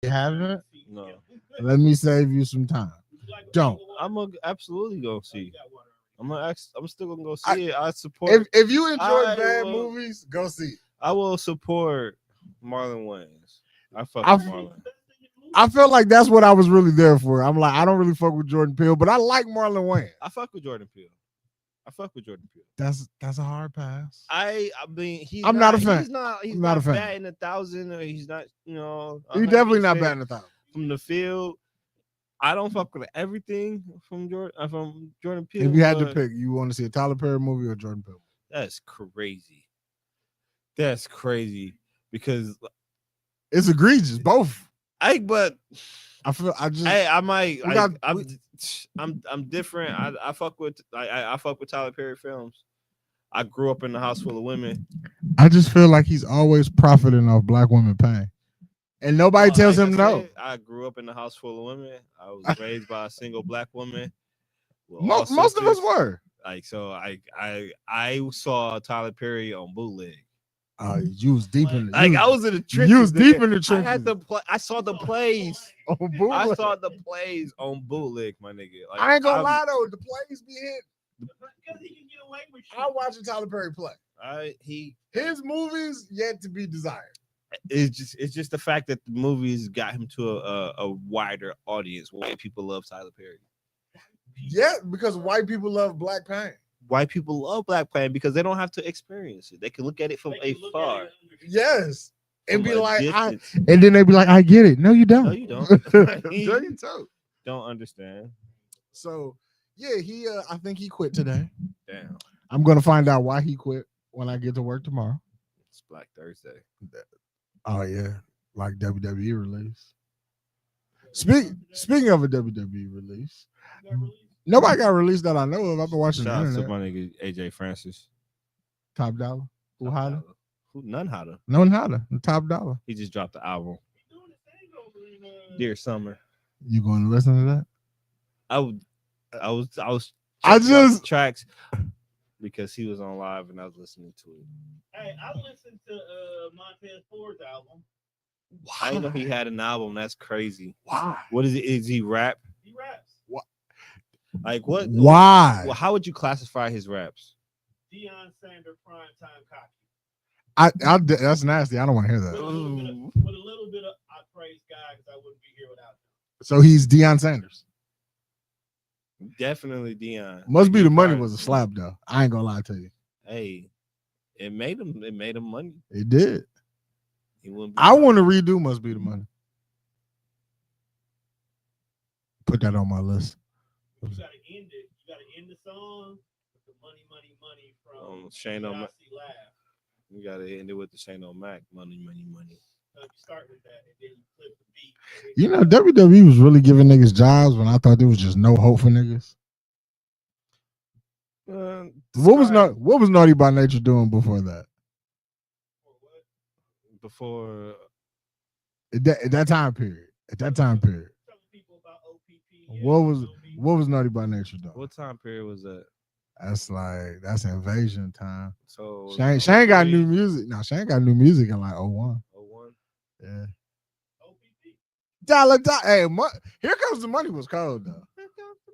haven't? No. Let me save you some time. Don't. I'm gonna absolutely go see. I'm still gonna go see it. I support. If you enjoy I bad will- movies, go see it. I will support Marlon Wayans. I fuck I with f- Marlon. I felt like that's what I was really there for. I'm like, I don't really fuck with Jordan Peele, but I like Marlon Wayans. I fuck with Jordan Peele. That's a hard pass. I mean, I'm not a fan. He's not I'm not a fan. batting 1,000, or he's not. He definitely not 100% batting 1,000. from the field. I don't fuck with everything from Jordan Peele. If you had to but pick, you want to see a Tyler Perry movie or Jordan Peele? That's crazy. That's crazy because It's egregious, both. but I feel I just I might. we got- I'm different. I fuck with I fuck with Tyler Perry films. I grew up in a house full of women. I just feel like he's always profiting off black women pain. And nobody tells Like him I no. said, I grew up in a house full of women. I was raised by a single black woman. with all Most of us sisters. were. Like, so I saw Tyler Perry on bootleg. You was deep in the Like, I was in the trenches. You was deep in the I trenches. had to play. I saw the plays. on I bootleg. saw the plays on bootleg, my nigga. Like, I ain't gonna lie though, the plays be hit. Because he can get away with shit. I'm watching Tyler Perry play. His movies yet to be desired. It's just the fact that the movies got him to a wider audience. White people love Tyler Perry. Yeah, because white people love black pain. White people love black pain because they don't have to experience it. They can look at it from afar. Yes. And From be a like, distance. and then they be like, I get it. No, you don't. No, you don't. No, you don't. Don't understand. So yeah, he I think he quit today. Damn. I'm gonna find out why he quit when I get to work tomorrow. It's Black Thursday. Oh yeah, like WWE release. Speaking of a WWE release, nobody got released that I know of. I've been watching Shout the out to internet. my nigga AJ Francis. Top dollar. Who hotter? None hotter. No one hotter. Top dollar. He just dropped the album. Dear Summer. You going to listen to that? I was I checking out just- the tracks because he was on live and I was listening to it. Hey, I listened to Montez Ford's album. I didn't know he had an album. That's crazy. Why? What is it? Is he rap? He raps. Like what? Why? Well, how would you classify his raps? Deion Sanders, prime time cocky. That's nasty. I don't want to hear With that. a little bit of I praise God because I wouldn't be here without him. So he's Deion Sanders. Definitely Deion. Must be the money was a slap though. I ain't gonna lie to you. Hey, it made him money. It did. He wouldn't be I want to redo Must Be the Money. Put that on my list. You gotta end it. You gotta end the song with the money from Shane O'Mac. Nazi Laugh. You gotta end it with the Shane O'Mac. Money. So you start with that and then you flip the beat. You know, WWE was really giving niggas jobs when I thought there was just no hope for niggas. What was Naughty by Nature doing before that? Before At that time period. Telling people about OPP. What was Naughty by Nature doing? what time period was that? That's invasion time. So Shane got new music. No, Shane got new music in like 01. 01? Yeah. OPP. Dollar. Hey, Here Comes the Money was cold though. Here comes the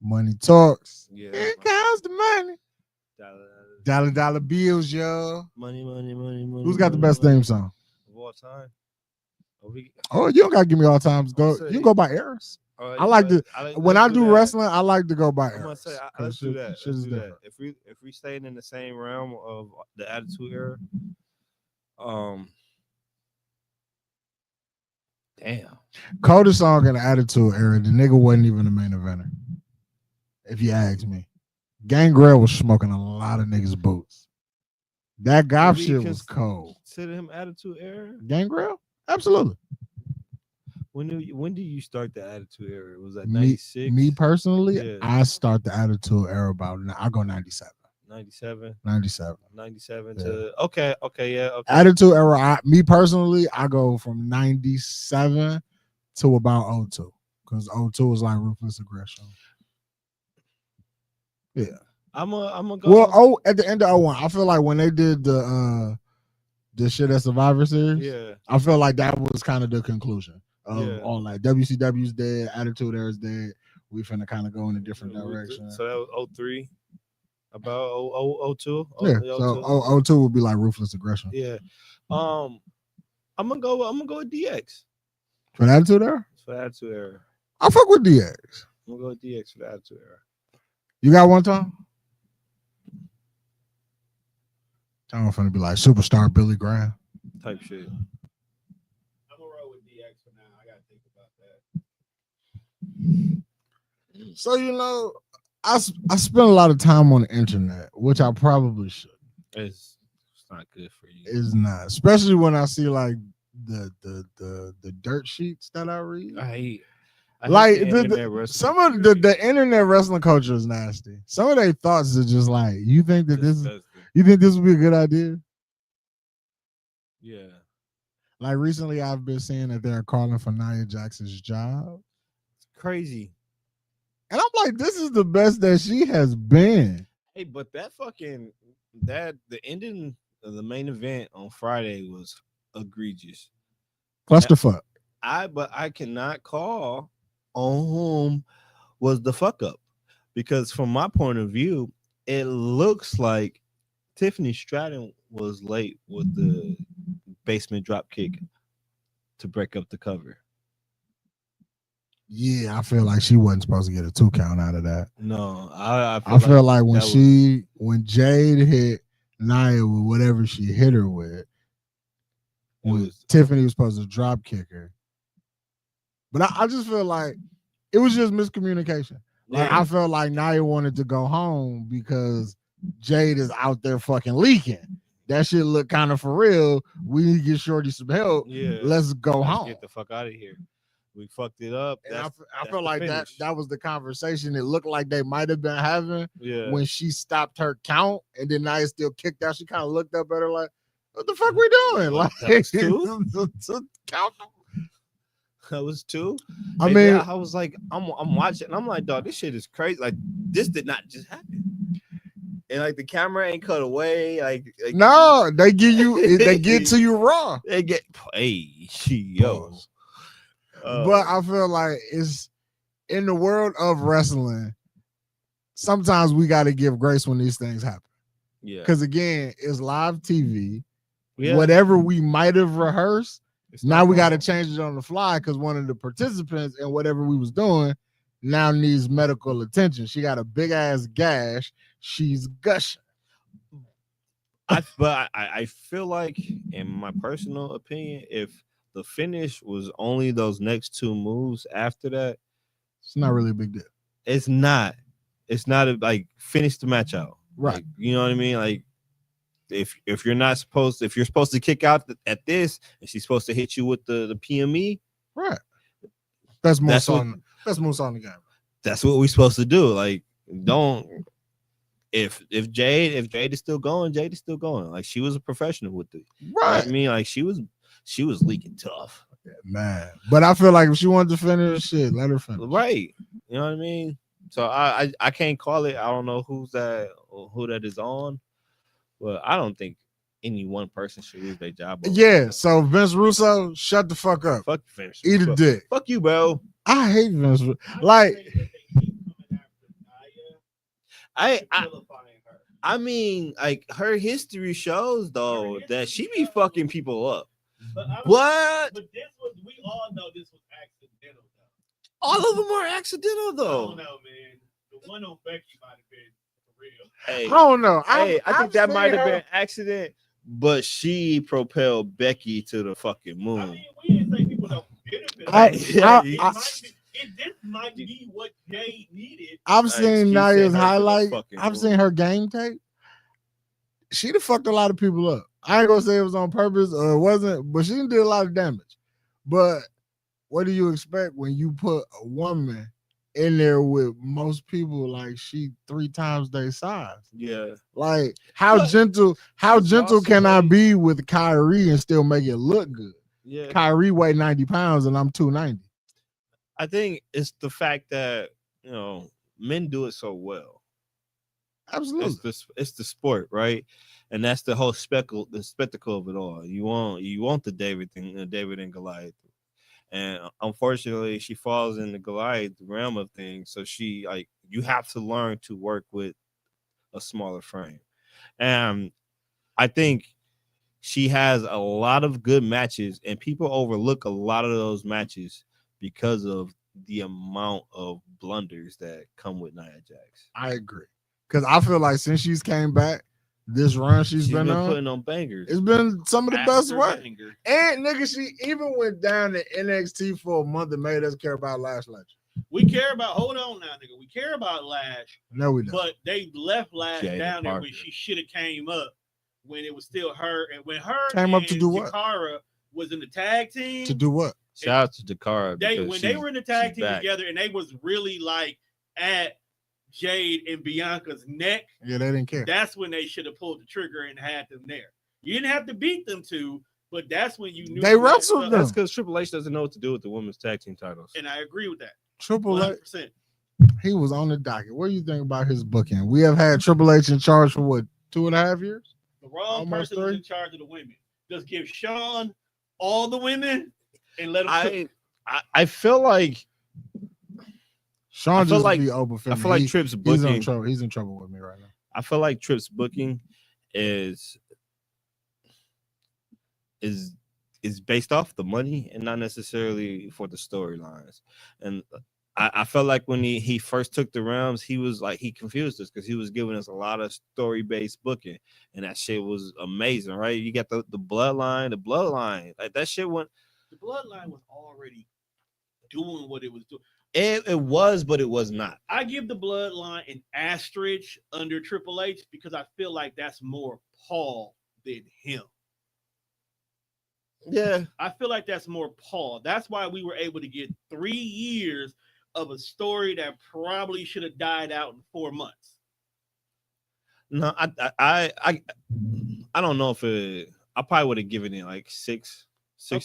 Money talks. money. Here comes the money. Dollar bills, yo. Money. Who's got the best theme song? of all time? Oh, you don't gotta give me all times. You can go by eras. I like to when I do wrestling. I like to go by I'm gonna eras. say let's do that. Shit is Let's do different. that. If we staying in the same realm of the Attitude Era, damn. Coldest song in the Attitude Era. The nigga wasn't even the main eventer. If you ask me, Gangrel was smoking a lot of niggas' boots. That goth We shit can was cold. Consider him Attitude Era. Gangrel, absolutely. When did you start the Attitude Era? Was that Me 96? personally, Yeah. I start the Attitude Era about. I go 97. 97. 97. 97 Yeah. to okay, yeah, okay. Attitude Era. Me personally, I go from 97 to about 02 because 02 was like Ruthless Aggression. Yeah. I'm gonna go. Well, at the end of 01, I feel like when they did the the shit at Survivor Series. Yeah. I feel like that was kind of the conclusion of Yeah. all that. WCW's dead, Attitude Era is dead. We finna kind of go in a different direction. So that was 03. About 02. Yeah. 02. So 02 would be like Ruthless Aggression. Yeah. I'm gonna go with DX For the Attitude Era? for the Attitude Era. I fuck with DX. I'm gonna go with DX for the Attitude Era. You got one time? I'm finna be like superstar Billy Graham. Type shit. I'm gonna roll with DX for now. I gotta think about that. So I spend a lot of time on the internet, which I probably should. It's not good for you. It's not, especially when I see like the dirt sheets that I read. I hate Like the internet wrestling. some of the internet wrestling culture is nasty. Some of their thoughts are just like, you think that this would be a good idea? Yeah. Like recently, I've been seeing that they're calling for Nia Jax's job, It's crazy. and I'm like, this is the best that she has been. Hey, but the ending of the main event on Friday was egregious. Clusterfuck. But I cannot call on whom was the fuck up, because from my point of view, it looks like Tiffany Stratton was late with the basement drop kick to break up the cover. Yeah, I feel like she wasn't supposed to get a 2 count out of that. No, I feel like when Jade hit Nia with whatever she hit her with, Tiffany was supposed to drop kick her. But I just feel like it was just miscommunication. Like I felt like Nia wanted to go home because Jade is out there fucking leaking. That shit look kind of for real. We need to get Shorty some help. Yeah, let's go home. Get the fuck out of here. We fucked it up. And I feel like that was the conversation it looked like they might have been having when she stopped her count, and then Nia still kicked out. She kind of looked up at her like, what the fuck we doing? Like, count them. That was 2. I mean, I was like, I'm watching, and I'm like, dog, this shit is crazy. Like, this did not just happen. And like the camera ain't cut away. Like no, they get to you raw. They get yo. But I feel like it's in the world of wrestling. Sometimes we got to give grace when these things happen. Yeah, because again, it's live TV. Yeah. Whatever we might have rehearsed, now we got to change it on the fly because one of the participants in whatever we was doing now needs medical attention. She got a big ass gash. She's gushing. I feel like, in my personal opinion, if the finish was only those next 2 moves after that, it's not really a big deal. It's not like finish the match out. Right. Like, you know what I mean? Like if you're supposed to kick out at this, and she's supposed to hit you with the PME. Right. That's moose on the game. That's what we're supposed to do. Like, don't. If Jade is still going, Jade is still going. Like, she was a professional with it. Right. You know what I mean, like she was leaking tough. Yeah, man. But I feel like if she wanted to finish shit, let her finish. Right. You know what I mean? So I can't call it. I don't know who that is on, but I don't think any one person should lose their job. Yeah. So Vince Russo, shut the fuck up. Fuck Vince. Eat a dick. Fuck you, bro. I hate Vince. Like. I mean, like, her history shows though that she be fucking people up. But we all know this was accidental though. All of them are accidental though. I don't know, man. The one on Becky might have been for real. Hey, I don't know. I think that might have been an accident, but she propelled Becky to the fucking moon. I mean, we didn't say people don't benefit. This might be what Jade needed. I've seen Nia's highlight. I've seen her game tape. She'd have fucked a lot of people up. I ain't gonna say it was on purpose or it wasn't, but she did a lot of damage. But what do you expect when you put a woman in there with most people like she 3 times their size? Yeah. Like how gentle can I be with Kyrie and still make it look good? Yeah. Kyrie weighed 90 pounds and I'm 290. I think it's the fact that, men do it so well. Absolutely. It's the sport, right? And that's the whole spectacle of it all. You want the David and Goliath. And unfortunately, she falls in the Goliath realm of things. So you have to learn to work with a smaller frame. And I think she has a lot of good matches, and people overlook a lot of those matches because of the amount of blunders that come with Nia Jax. I agree. Because I feel like since she's came back, this run she's been on, putting on bangers. It's been some of the best work. Banger. And nigga, she even went down to NXT for a month and made us care about Lash Legend. We care about. Hold on now, nigga. We care about Lash. No, we don't. But they left Lash Jada down there Parker. when she should have came up when it was still her, and when her Came up to do what? Jakara was in the tag team. To do what? Shout out to Dakara. They were in the tag team back. together, and they was really like at Jade and Bianca's neck. Yeah, they didn't care. That's when they should have pulled the trigger and had them there. You didn't have to beat them two, but that's when you knew They wrestled them. That's because Triple H doesn't know what to do with the women's tag team titles. And I agree with that. Triple H, 100%. he was on the docket. What do you think about his booking? We have had Triple H in charge for what, 2.5 years? The wrong Almost person 3? is in charge of the women. Just give Sean all the women and let him. I feel like Sean just like be open for I me. feel like Tripp's booking. He's in trouble with me right now. I feel like Tripp's booking is based off the money and not necessarily for the storylines. And I felt like when he first took the realms, he was like, he confused us because he was giving us a lot of story-based booking, and that shit was amazing, right? You got the bloodline, like that shit went. The bloodline was already doing what it was doing. It was, but it was not. I give the bloodline an asterisk under Triple H because I feel like that's more Paul than him. Yeah, I feel like that's more Paul. That's why we were able to get 3 years of a story that probably should have died out in 4 months. No, I don't know if I probably would have given it like six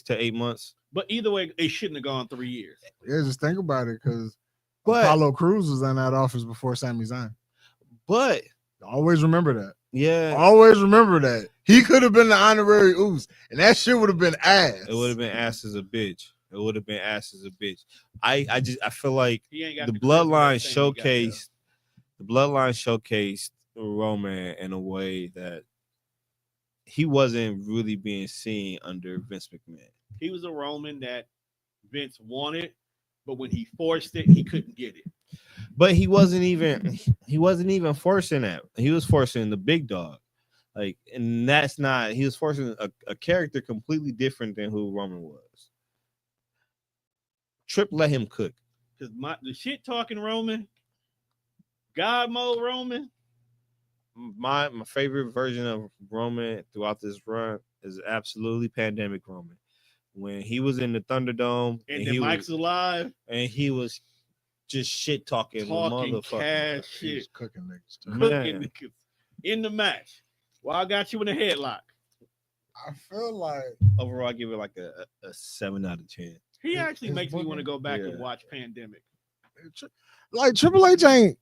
to 8 months. But either way, it shouldn't have gone 3 years. Yeah, just think about it, because Apollo Crews was in that office before Sami Zayn. But always remember that. Yeah, always remember that. He could have been the honorary Oos, and that shit would have been ass. It would have been ass as a bitch. I feel like the bloodline showcased Roman in a way that he wasn't really being seen under Vince McMahon. He was a Roman that Vince wanted, but when he forced it, he couldn't get it. But he wasn't even forcing that. He was forcing the big dog. Like, and that's not, he was forcing a character completely different than who Roman was. Tripp let him cook. Because the shit talking Roman, God mode Roman. My favorite version of Roman throughout this run is absolutely Pandemic Roman. When he was in the Thunderdome and the Mike's alive, and he was just shit talking cash shit, cooking niggas, niggas in the match. Well, I got you in a headlock. I feel like overall I give it like a 7 out of 10. He actually makes me want to go back and watch Pandemic. Like Triple H ain't.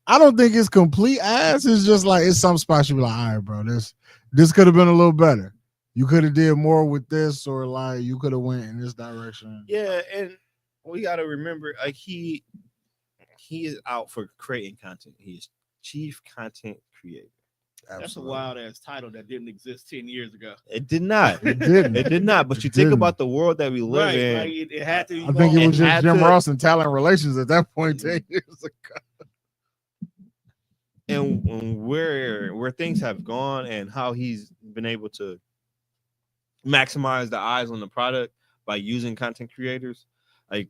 I don't think it's complete ass. It's just like it's some spots you be like, all right, bro, this could have been a little better. You could have did more with this, or like you could have went in this direction. Yeah, and we got to remember, like he is out for creating content. He is chief content creator. Absolutely. That's a wild ass title that didn't exist 10 years ago. It did not. It didn't. It did not. But you think about the world that we live in. Like it had to. I think it was just Jim Ross and talent relations at that point 10 years ago. And where things have gone and how he's been able to maximize the eyes on the product by using content creators, like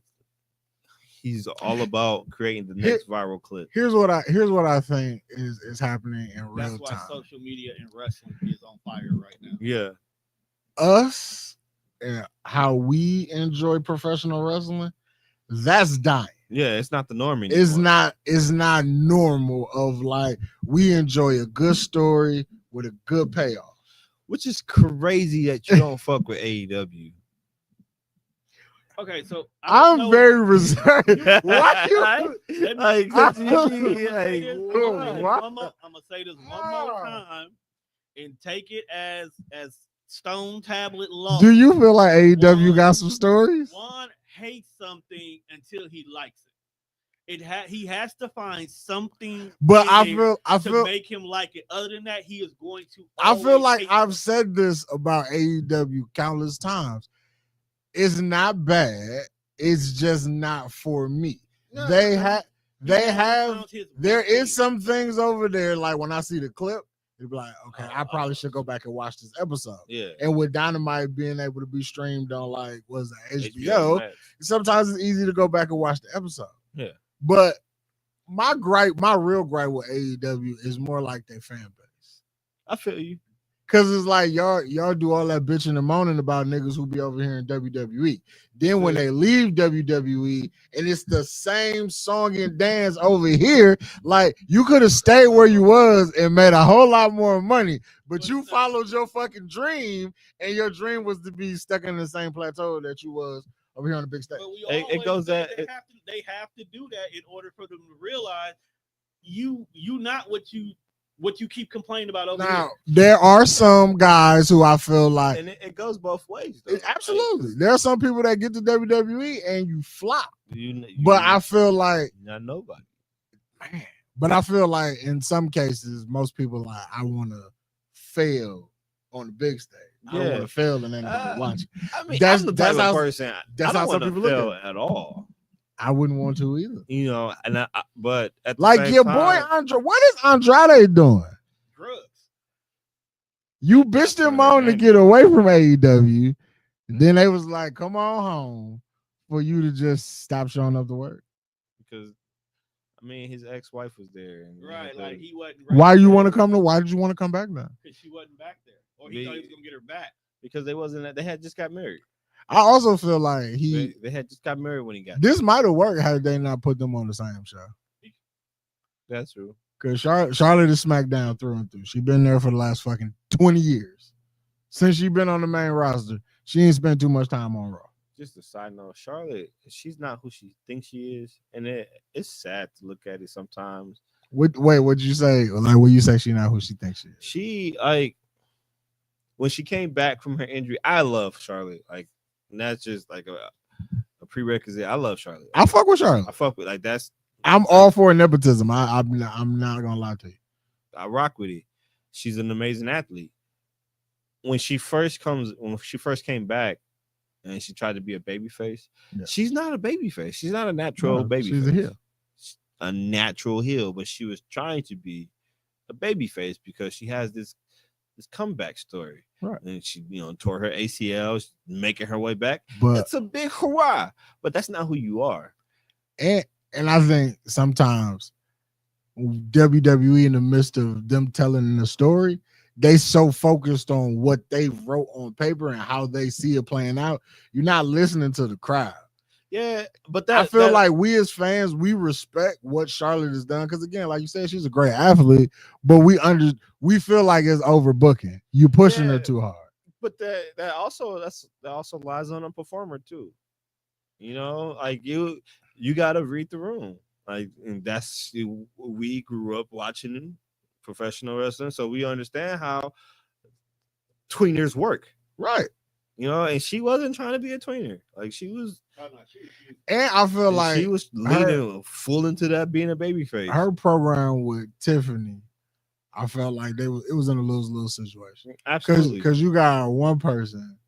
he's all about creating the next viral clip. Here's what I think is happening in real time. That's why social media and wrestling is on fire right now. Yeah, us and how we enjoy professional wrestling, that's dying. Yeah, it's not the norm anymore. It's not normal of like we enjoy a good story with a good payoff. Which is crazy that you don't fuck with AEW. Okay, so I'm very reserved. Why you? I'm gonna say this one more time and take it as stone tablet law. Do you feel like AEW got some stories? One hates something until he likes it. He has to find something, but I feel make him like it. Other than that, he is going to. I feel like I've said this about AEW countless times. It's not bad. It's just not for me. No, there is some things over there. Like when I see the clip, it'd be like, okay, I probably should go back and watch this episode. Yeah. And with Dynamite being able to be streamed on like HBO, sometimes it's easy to go back and watch the episode. Yeah. But my real gripe with AEW is more like their fan base. I feel you. Cause it's like y'all do all that bitching and moaning about niggas who be over here in WWE. Then when they leave WWE and it's the same song and dance over here, like you could have stayed where you was and made a whole lot more money, but you followed your fucking dream, and your dream was to be stuck in the same plateau that you was over here on the big stage. It goes that they have to do that in order for them to realize you not what you keep complaining about over here. There are some guys who I feel like, and it goes both ways. Though. Absolutely, there are some people that get to WWE and you flop. But I feel like not nobody. Man, but I feel like in some cases, most people like I want to fail on the big stage. I don't want to fail and anybody watching. I mean, that's the type of person. That's how some people fail look at all. I wouldn't want to either. You know, and but at the like same your time, boy Andre, what is Andrade doing? Drugs. You bitched him on to get away from AEW. Then they was like, "Come on home," for you to just stop showing up to work. Because I mean, his ex-wife was there, and right? Like he wasn't. Why you want to come to? Why did you want to come back now? Because she wasn't back there, or he thought he was gonna get her back. Because they wasn't. They had just got married. I also feel like they had just got married when he got. This might have worked had they not put them on the same show. That's true. Because Charlotte is SmackDown through and through. She been there for the last fucking 20 years. Since she been on the main roster, she ain't spent too much time on Raw. Just a side note, Charlotte, she's not who she thinks she is, and it's sad to look at it sometimes. Wait, what'd you say? Like when you say she not who she thinks she is? She like when she came back from her injury. I love Charlotte. Like. And that's just like a prerequisite. I love Charlotte. I fuck with Charlotte. I fuck with that's. I'm all for nepotism. I'm not gonna lie to you. I rock with it. She's an amazing athlete. When she first came back, and she tried to be a babyface, she's not a babyface. She's not a natural babyface. She's a heel. A natural heel, but she was trying to be a babyface because she has this comeback story. Right. And she, tore her ACL, making her way back. But it's a big hurrah. But that's not who you are. And I think sometimes WWE, in the midst of them telling the story, they so focused on what they wrote on paper and how they see it playing out. You're not listening to the crowd. Yeah, but I feel like we as fans, we respect what Charlotte has done because again, like you said, she's a great athlete, but we feel like it's overbooking. You pushing her too hard. But that also lies on a performer too. Like you got to read the room. Like, and we grew up watching professional wrestling, so we understand how tweeners work, right? And she wasn't trying to be a tweener. Like she was. And I feel like she was leaning full into that being a babyface. Her program with Tiffany, I felt like it was in a lose-lose situation. Absolutely. Because you got one person.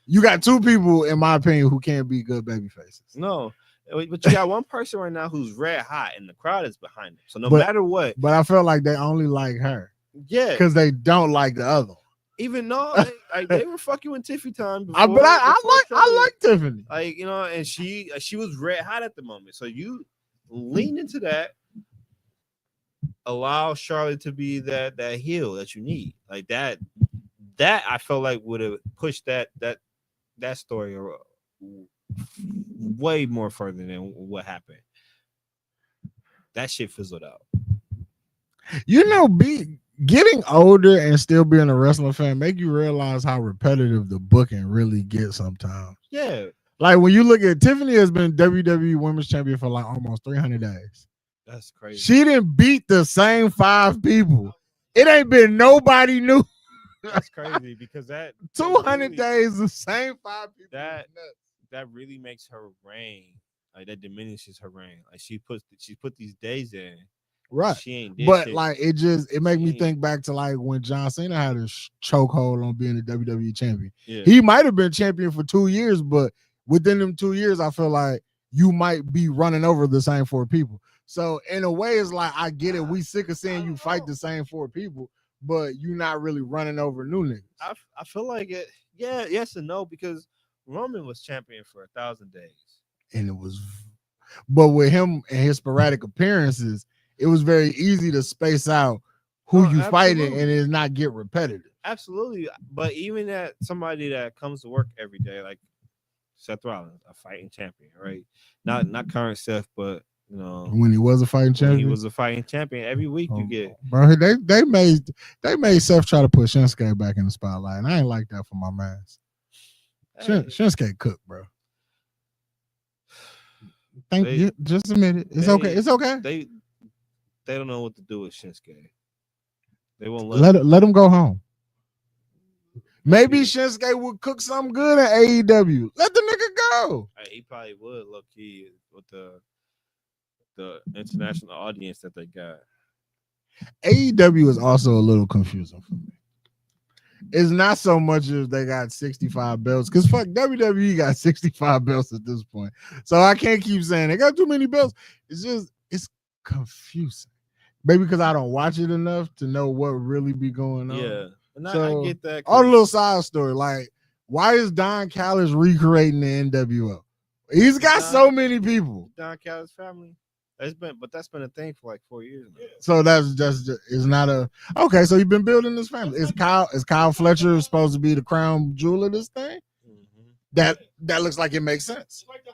You got two people, in my opinion, who can't be good baby faces. No. But you got one person right now who's red hot and the crowd is behind them. So no matter what. But I feel like they only like her. Yeah. Because they don't like the other one. Even though they were fucking with Tiffany time before, I like Tiffany. Like, and she was red hot at the moment. So you lean into that, allow Charlotte to be that heel that you need. Like that I felt like would have pushed that story way more further than what happened. That shit fizzled out. Getting older and still being a wrestling fan make you realize how repetitive the booking really gets sometimes. Yeah, Like when you look at Tiffany has been WWE Women's Champion for like almost 300 days. That's crazy. She didn't beat the same 5 people. It ain't been nobody new. That's crazy because that 200 really, days, the same 5 people. That really makes her reign. Like that diminishes her reign. Like she put these days in. Right. She ain't. But shit. like it made me think back to like when John Cena had a chokehold on being the WWE champion. Yeah. He might have been champion for 2 years, but within them 2 years, I feel like you might be running over the same 4 people. So in a way, it's like I get it. We sick of seeing you fight the same 4 people, but you're not really running over new niggas. I feel like it. Yeah, yes and no, because Roman was champion for 1,000 days, and it was, but with him and his sporadic appearances, it was very easy to space out who you fighting and it not get repetitive. Absolutely, but even at somebody that comes to work every day, like Seth Rollins, a fighting champion, right? Not current Seth, but you know when he was a fighting champion. He was a fighting champion. Every week you get, bro. They made Seth try to put Shinsuke back in the spotlight, and I ain't like that for my man. Shinsuke cooked, bro. Thank you. Just admit it. It's okay. It's okay. They don't know what to do with Shinsuke. They won't let him go home. Maybe Shinsuke would cook something good at AEW. Let the nigga go. He probably would, low key, with the international audience that they got. AEW is also a little confusing for me. It's not so much as they got 65 belts, because fuck, WWE got 65 belts at this point. So I can't keep saying they got too many belts. It's confusing. Maybe because I don't watch it enough to know what really be going on. Yeah. And so, I get that. All the little side story, like, why is Don Callis recreating the NWO? He's got so many people. Don Callis' family. That's been a thing for like 4 years now. So that's just it's not a okay. So you've been building this family. Is Kyle Fletcher supposed to be the crown jewel of this thing? Mm-hmm. That looks like it makes sense. It's like the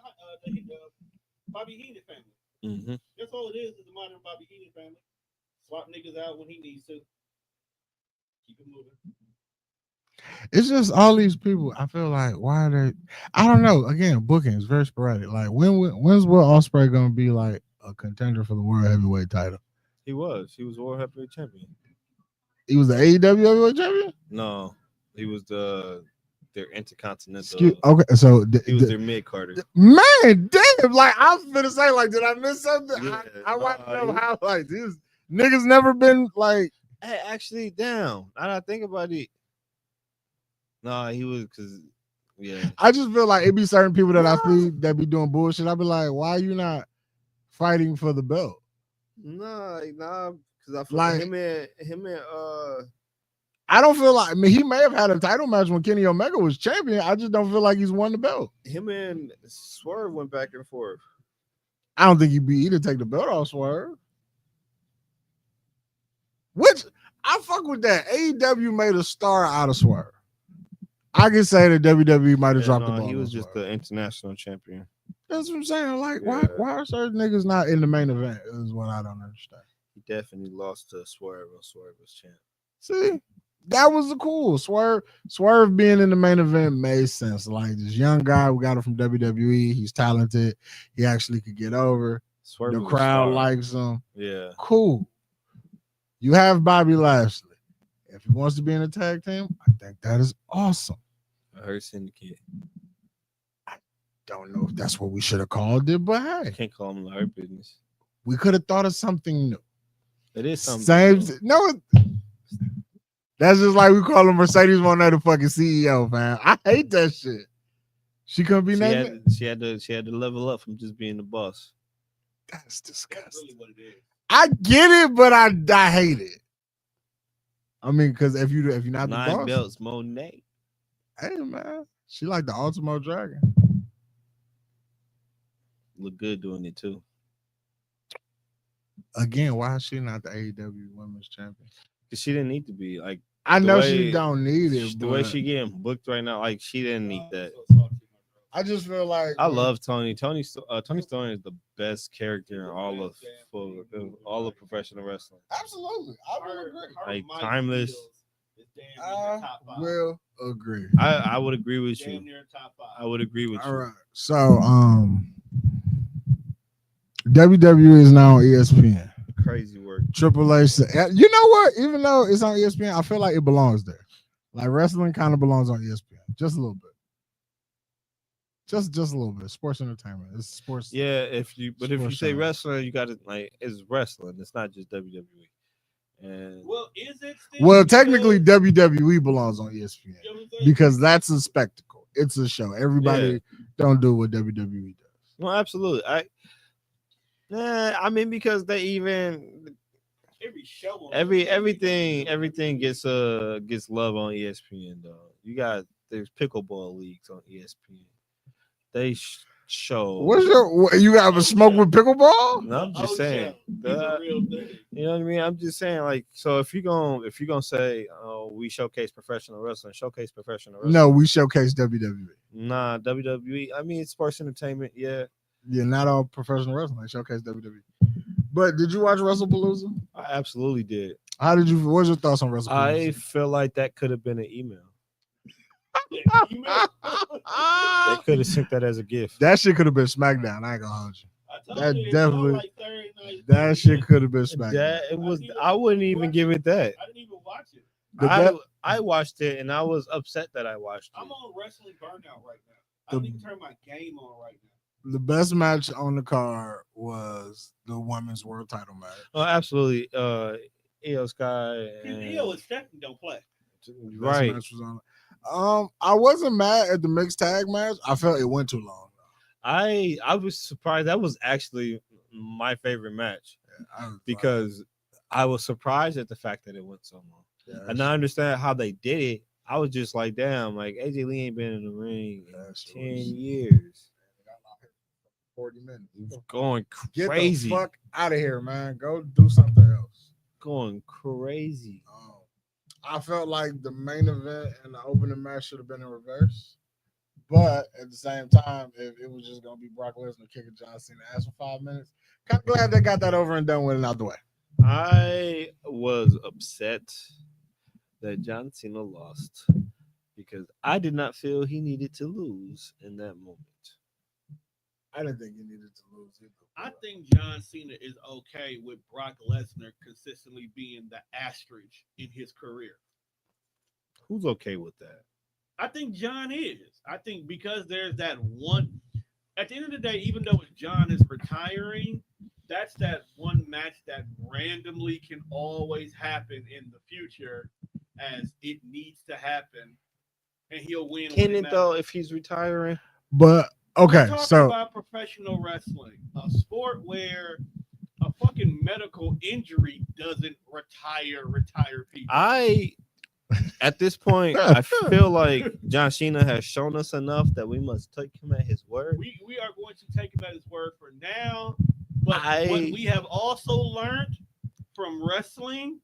Bobby Heenan family. Mm-hmm. That's all it is the modern Bobby Heenan family. Swap niggas out when he needs to. Keep it moving. It's just all these people. I feel like why are they? I don't know. Again, booking is very sporadic. Like when's Will Ospreay gonna be like a contender for the world heavyweight title? He was world heavyweight champion. He was the AEW heavyweight champion? No, he was their intercontinental. Okay, so he was their mid carder. Man, damn! Like I was gonna say, like, did I miss something? Yeah, I watched them highlights. These niggas never been like. Hey, actually, damn. Now that I think about it, no, he was because. Yeah, I just feel like it be certain people that I see that be doing bullshit. I be like, why are you not fighting for the belt? Nah, because I feel like him and I don't feel like. I mean, he may have had a title match when Kenny Omega was champion. I just don't feel like he's won the belt. Him and Swerve went back and forth. I don't think he'd take the belt off Swerve. Which I fuck with that. AEW made a star out of Swerve. I can say that WWE might have dropped the ball. He was just the international champion. That's what I'm saying. Like, why are certain niggas not in the main event? Is what I don't understand. He definitely lost to Swerve when Swerve was champ. See, that was the cool Swerve being in the main event made sense. Like this young guy, we got him from WWE. He's talented. He actually could get over. Swerve, the crowd likes him. Yeah, cool. You have Bobby Lashley. If he wants to be in a tag team, I think that is awesome. I heard Syndicate. I don't know if that's what we should have called it, but hey, can't call him our business. We could have thought of something new. It is something. That's just like we call him Mercedes Moné the fucking CEO, man. I hate that shit. She couldn't be named. She had to level up from just being the boss. That's disgusting. That's really what it is. I get it, but I hate it. I mean, because if you're not the boss, 9 belts, Monet. Hey man, she like the Ultimo Dragon. Look good doing it too. Again, why is she not the AEW Women's Champion? Because she didn't need to be. Like I know she don't need it. The way she getting booked right now, like she didn't need that. I just feel like I love Tony. Tony Storm is the best character in all of professional wrestling. Absolutely, I would agree. Like timeless. It's damn near I top 5. will agree. I would agree with Damn you. near top 5. I would agree with All you. right. So WWE is now on ESPN. Crazy work. Triple H said, you know what? Even though it's on ESPN, I feel like it belongs there. Like wrestling kind of belongs on ESPN, just a little bit. Just a little bit. Sports entertainment. It's sports. Yeah, if you say channel. wrestling, you got to like it's wrestling. It's not just WWE. And Well, is it still? Well, technically WWE belongs on ESPN You know what I'm saying? because that's a spectacle. It's a show. Everybody don't do what WWE does. well, absolutely. I mean because they even Every show. on everything gets love on ESPN though. There's pickleball leagues on ESPN. They show. You got a smoke with pickleball? No, I'm just saying. It's a real thing. You know what I mean? I'm just saying, like, so if you're gonna say, oh, we showcase professional wrestling. No, we showcase WWE. Nah, WWE. I mean, it's sports entertainment. Yeah. Yeah, not all professional wrestling. They showcase WWE. But did you watch WrestlePalooza? I absolutely did. What's your thoughts on WrestlePalooza? I feel like that could have been an email. They could have sent that as a gift. That shit could have been SmackDown. I ain't gonna hold you. That definitely. That shit could have been SmackDown. That it was. I wouldn't even give it that. I didn't even watch it. I watched it and I was upset that I watched it. I'm on wrestling burnout right now. I don't even turn my game on right now. The best match on the card was the women's world title match. Oh, absolutely. Io Sky. Io and Stephanie don't play. Right. Match was on. I wasn't mad at the mixed tag match. I felt it went too long. I was surprised. That was actually my favorite match because I was surprised at the fact that it went so long. Yeah, and I understand how they did it. I was just like, damn, like AJ Lee ain't been in the ring in 10 years. 40 minutes. Going crazy. Get the fuck out of here, man. Go do something else. Going crazy. I felt like the main event and the opening match should have been in reverse. But at the same time, if it was just going to be Brock Lesnar kicking John Cena ass for 5 minutes, kind of glad they got that over and done with and out the way. I was upset that John Cena lost because I did not feel he needed to lose in that moment. I didn't think he needed to lose either. I think John Cena is okay with Brock Lesnar consistently being the asterisk in his career. Who's okay with that? I think John is. I think because there's that one. At the end of the day, even though John is retiring, that's that one match that randomly can always happen in the future as it needs to happen. And he'll win. Can it though if he's retiring? But okay, so about professional wrestling, a sport where a fucking medical injury doesn't retire people. At this point, I feel like John Cena has shown us enough that we must take him at his word. We are going to take him at his word for now. But what we have also learned from wrestling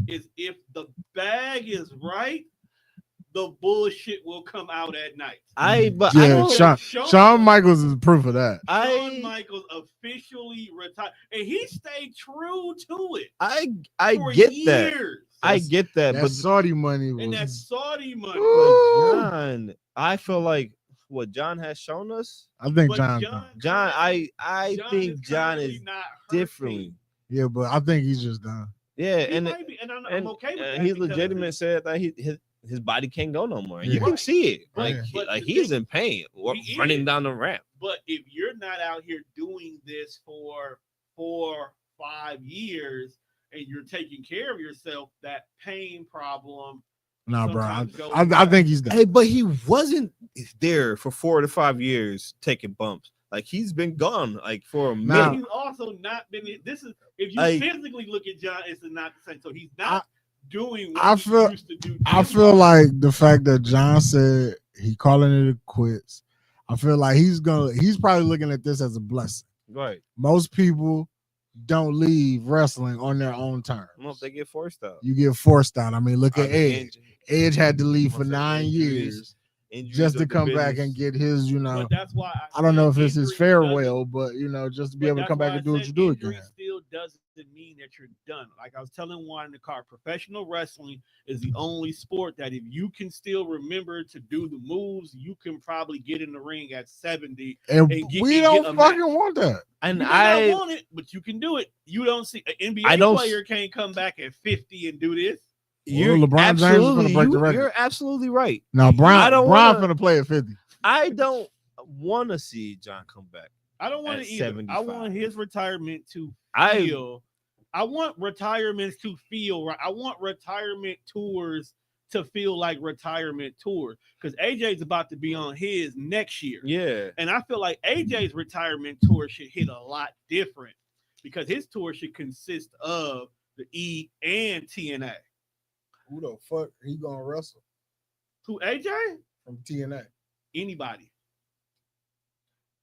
is if the bag is right, the bullshit will come out at night. Shawn Michaels is proof of that. Shawn Michaels officially retired, and he stayed true to it. I get that. I get that, but Saudi money was... and that Saudi money. John, I feel like what John has shown us. I think I think John is differently. Yeah, but I think he's just done. Yeah, and I'm okay with that. He legitimate said that his body can't go no more. You can see it. But he's in pain running down the ramp. But if you're not out here doing this for 4-5 years and you're taking care of yourself, that pain problem. Nah, bro. I think he's done. Hey, but he wasn't there for 4 to 5 years taking bumps. Like he's been gone like for a minute. He's also not been. This is if you physically look at John, it's not the same. So he's not doing what he used to do. I feel like the fact that John said he calling it quits. I feel like he's probably looking at this as a blessing. Right. Most people don't leave wrestling on their own terms. Well, they get forced out. You get forced out. I mean, look at Edge. Edge had to leave for 9 years just to come back and get his, But that's why I don't know if it's his farewell, but just to be able to come back and do what you do again. Still doesn't mean that you're done. Like I was telling Juan in the car, professional wrestling is the only sport that if you can still remember to do the moves, you can probably get in the ring at 70. And get, we and don't get a fucking match. want that. And You may I not want it, but you can do it. You don't see an NBA I don't player can't come back at 50 and do this. You're LeBron James is absolutely gonna break the record. You're absolutely right. Now, I Bron don't finna wanna- play at 50. I don't want to see John come back. I don't want At it either. 75. I want his retirement to I feel. I want retirements to feel right. I want retirement tours to feel like retirement tours because AJ's about to be on his next year. yeah. And I feel like AJ's retirement tour should hit a lot different because his tour should consist of the E and TNA. Who the fuck he gonna wrestle Who, AJ? from TNA? Anybody.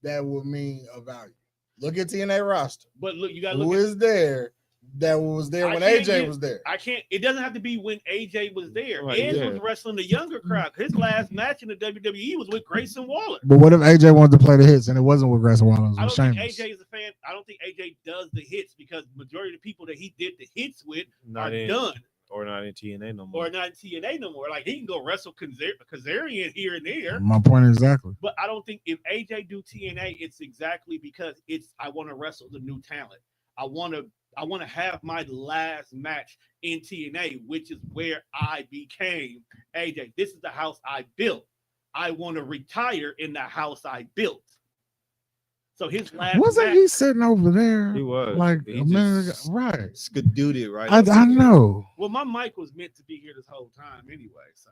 That would mean a value. Look at TNA roster. But look, you got to Who look at. is there that was there I when can't AJ get- was there? I can't. It doesn't have to be when AJ was there. Right, Edge yeah. was wrestling the younger crowd. His last match in the WWE was with Grayson Waller. But what if AJ wanted to play the hits and it wasn't with Grayson Waller? It was I with don't think Sheamus. AJ is a fan. I don't think AJ does the hits because majority of the people that he did the hits with Not are in done or not in TNA no more. or not in TNA no more. Like he can go wrestle Kazarian here and there. My point exactly. But I don't think if AJ do TNA, it's exactly because I want to wrestle the new talent. I want to have my last match in TNA, which is where I became AJ. This is the house I built. I want to retire in the house I built. So his last Wasn't match, he sitting over there He was like He a minute ago? just Right. Skadooted right. I know. well, my mic was meant to be here this whole time anyway. So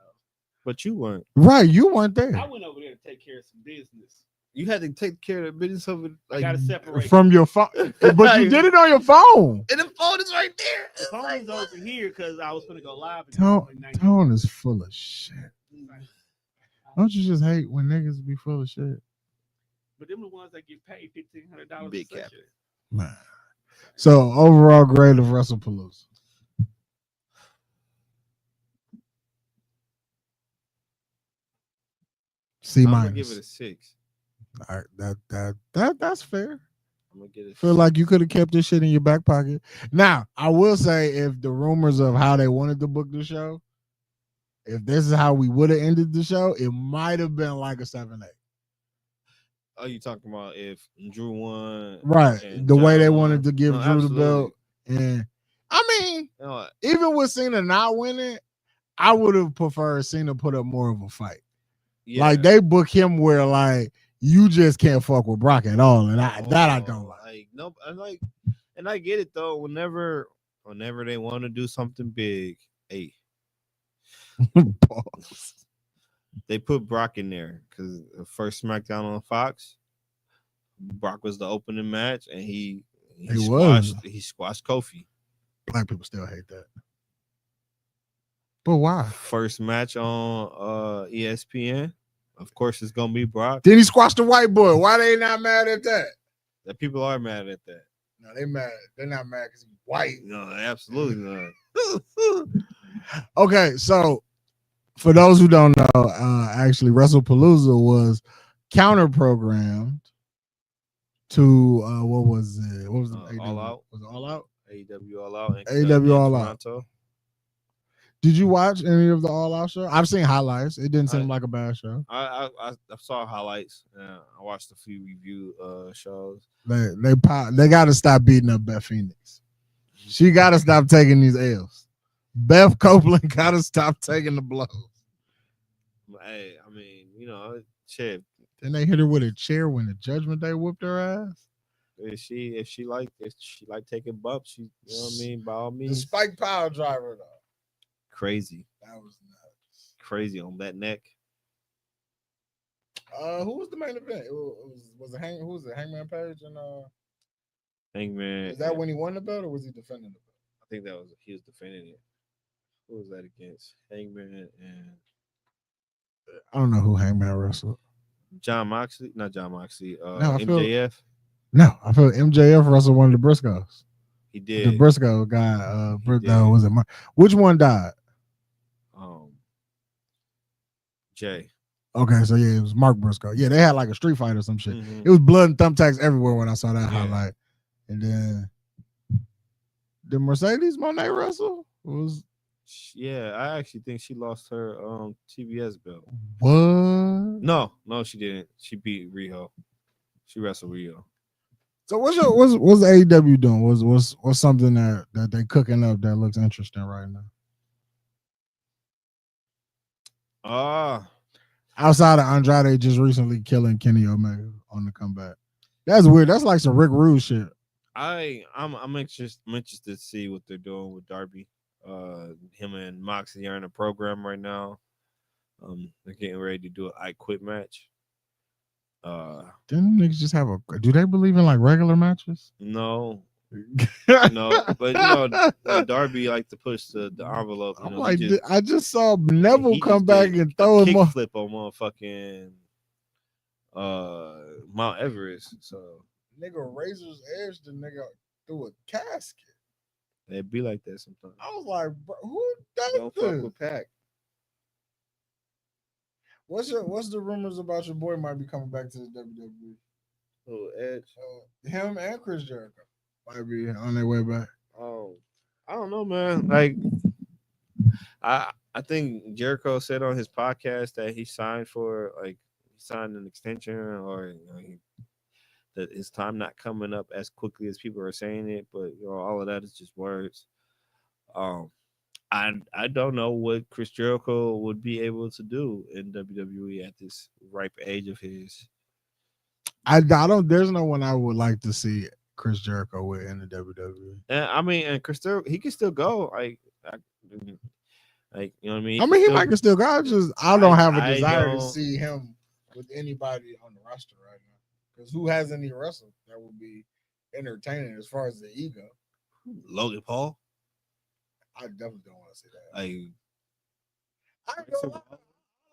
But you weren't. Right. You weren't there. I went over there to take care of some business. You had to take care of the business of it. I Like, got to separate. From your phone. But you did it on your phone. and the phone is right there. The phone's over here because I was going to go live. Tone is full of shit. Don't you just hate when niggas be full of shit? But them the ones that get paid $1,500 Big a cap. session. Man. So overall grade of WrestlePalooza. C I'm minus. gonna give it a 6. All right, that's fair. I'm gonna get it. Feel like you could have kept this shit in your back pocket. Now, I will say, if the rumors of how they wanted to book the show, if this is how we would have ended the show, it might have been like a 7-8. Oh, you talking about if Drew won? Right. and The way John they won? wanted to give No, Drew the absolutely. belt. And I mean, You know what? even with Cena not winning, I would have preferred Cena put up more of a fight. Yeah. Like they book him where like you just can't fuck with Brock at all. And I don't like. Like no, and I get it though. Whenever they want to do something big, hey, Pause. they put Brock in there because the first SmackDown on Fox, Brock was the opening match, and he was. squashed Kofi. Black people still hate that. But why? First match on ESPN, of course, it's gonna be Brock. Then he squashed the white boy. Why they not mad at that? That people are mad at that. No, they mad. They're not mad because he's white. No, absolutely not. Okay, so for those who don't know, actually WrestlePalooza was counter programmed to what was it? What was it? All Out. Was it All Out? AEW All Out. AEW All Out. Toronto. Did you watch any of the All Out show? I've seen highlights. It didn't seem like a bad show. I saw highlights. I watched a few review shows. They got to stop beating up Beth Phoenix. She got to stop taking these L's. Beth Copeland got to stop taking the blows. Hey, I mean, you know, shit. Then they hit her with a chair when the Judgment Day whooped her ass. If she like taking bumps, you know what I mean. By all The means, Spike Power Driver though. crazy, That was nuts. crazy on that neck. Who was the main event? Was it who was it? Hangman Page and Hangman. is that when he won the belt or was he defending the belt? I think he was defending it. Who was that against? Hangman and I don't know who Hangman wrestled. John Moxley. Not John Moxley. I feel- MJF. No, I feel MJF wrestled one of the Briscoes. He The did. Briscoe guy. He did. No, was it which one died? Jay. Okay, so yeah, it was Mark Briscoe. Yeah, they had like a street fight or some shit. Mhm. It was blood and thumbtacks everywhere when I saw that Yeah. highlight. And then Did Mercedes Moné wrestle? Yeah, I actually think she lost her TBS belt. What? No, she didn't. She beat Rio. She wrestled Rio. So what's AEW doing? What's something that they cooking up that looks interesting right now? Outside of Andrade just recently killing Kenny Omega on the comeback. That's weird. That's like some Rick Rude shit. I'm interested to see what they're doing with Darby. Him and Moxley are in a program right now. They're getting ready to do an I Quit match. Didn't niggas just have do they believe in like regular matches? No. No, but Darby like to push the envelope. I'm like, I just saw Neville come back and throw him a flip on motherfucking Mount Everest. So nigga Razor's Edge the nigga through a casket. It be like that sometimes. I was like, bro, who does Don't this? fuck with Pac. What's the rumors about your boy might be coming back to the WWE? Oh, Edge. Him and Chris Jericho might be on their way back. Oh, I don't know, man. Like, I think Jericho said on his podcast that he signed an extension, or that his time not coming up as quickly as people are saying it. But all of that is just words. I don't know what Chris Jericho would be able to do in WWE at this ripe age of his. I don't. There's no one I would like to see Chris Jericho with in the WWE. And Chris Jericho, he can still go. Like you know what I mean. He might still go. I don't have a desire to see him with anybody on the roster right now. Because who has any wrestled that would be entertaining as far as the ego? Logan Paul. I definitely don't want to see that. I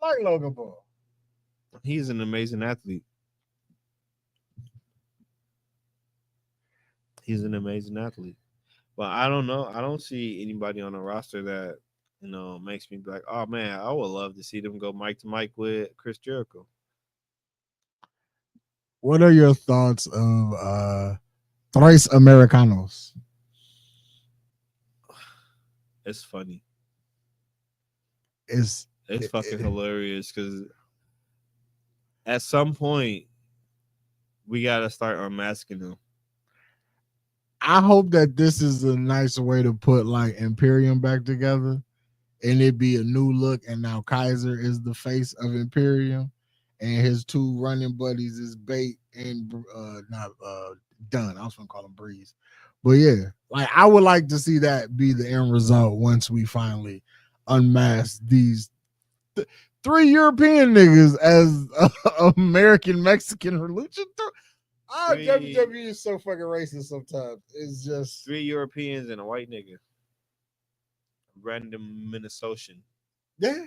like Logan Paul. He's an amazing athlete. But I don't know. I don't see anybody on the roster that makes me be like, oh man, I would love to see them go mic to mic with Chris Jericho. What are your thoughts of Thrice Americanos? It's funny. It's fucking hilarious because at some point we gotta start unmasking them. I hope that this is a nice way to put like Imperium back together, and it be a new look. And now Kaiser is the face of Imperium, and his two running buddies is Bait and not Dunn. I was gonna call him Breeze, but yeah, like I would like to see that be the end result once we finally unmask these three European niggas as American Mexican religion. WWE is so fucking racist sometimes. It's just 3 Europeans and a white nigga. Random Minnesotan. Yeah.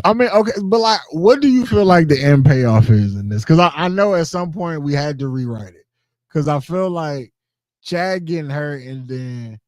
I mean, okay, but like, what do you feel like the end payoff is in this? Because I know at some point we had to rewrite it. Because I feel like Chad getting hurt, and then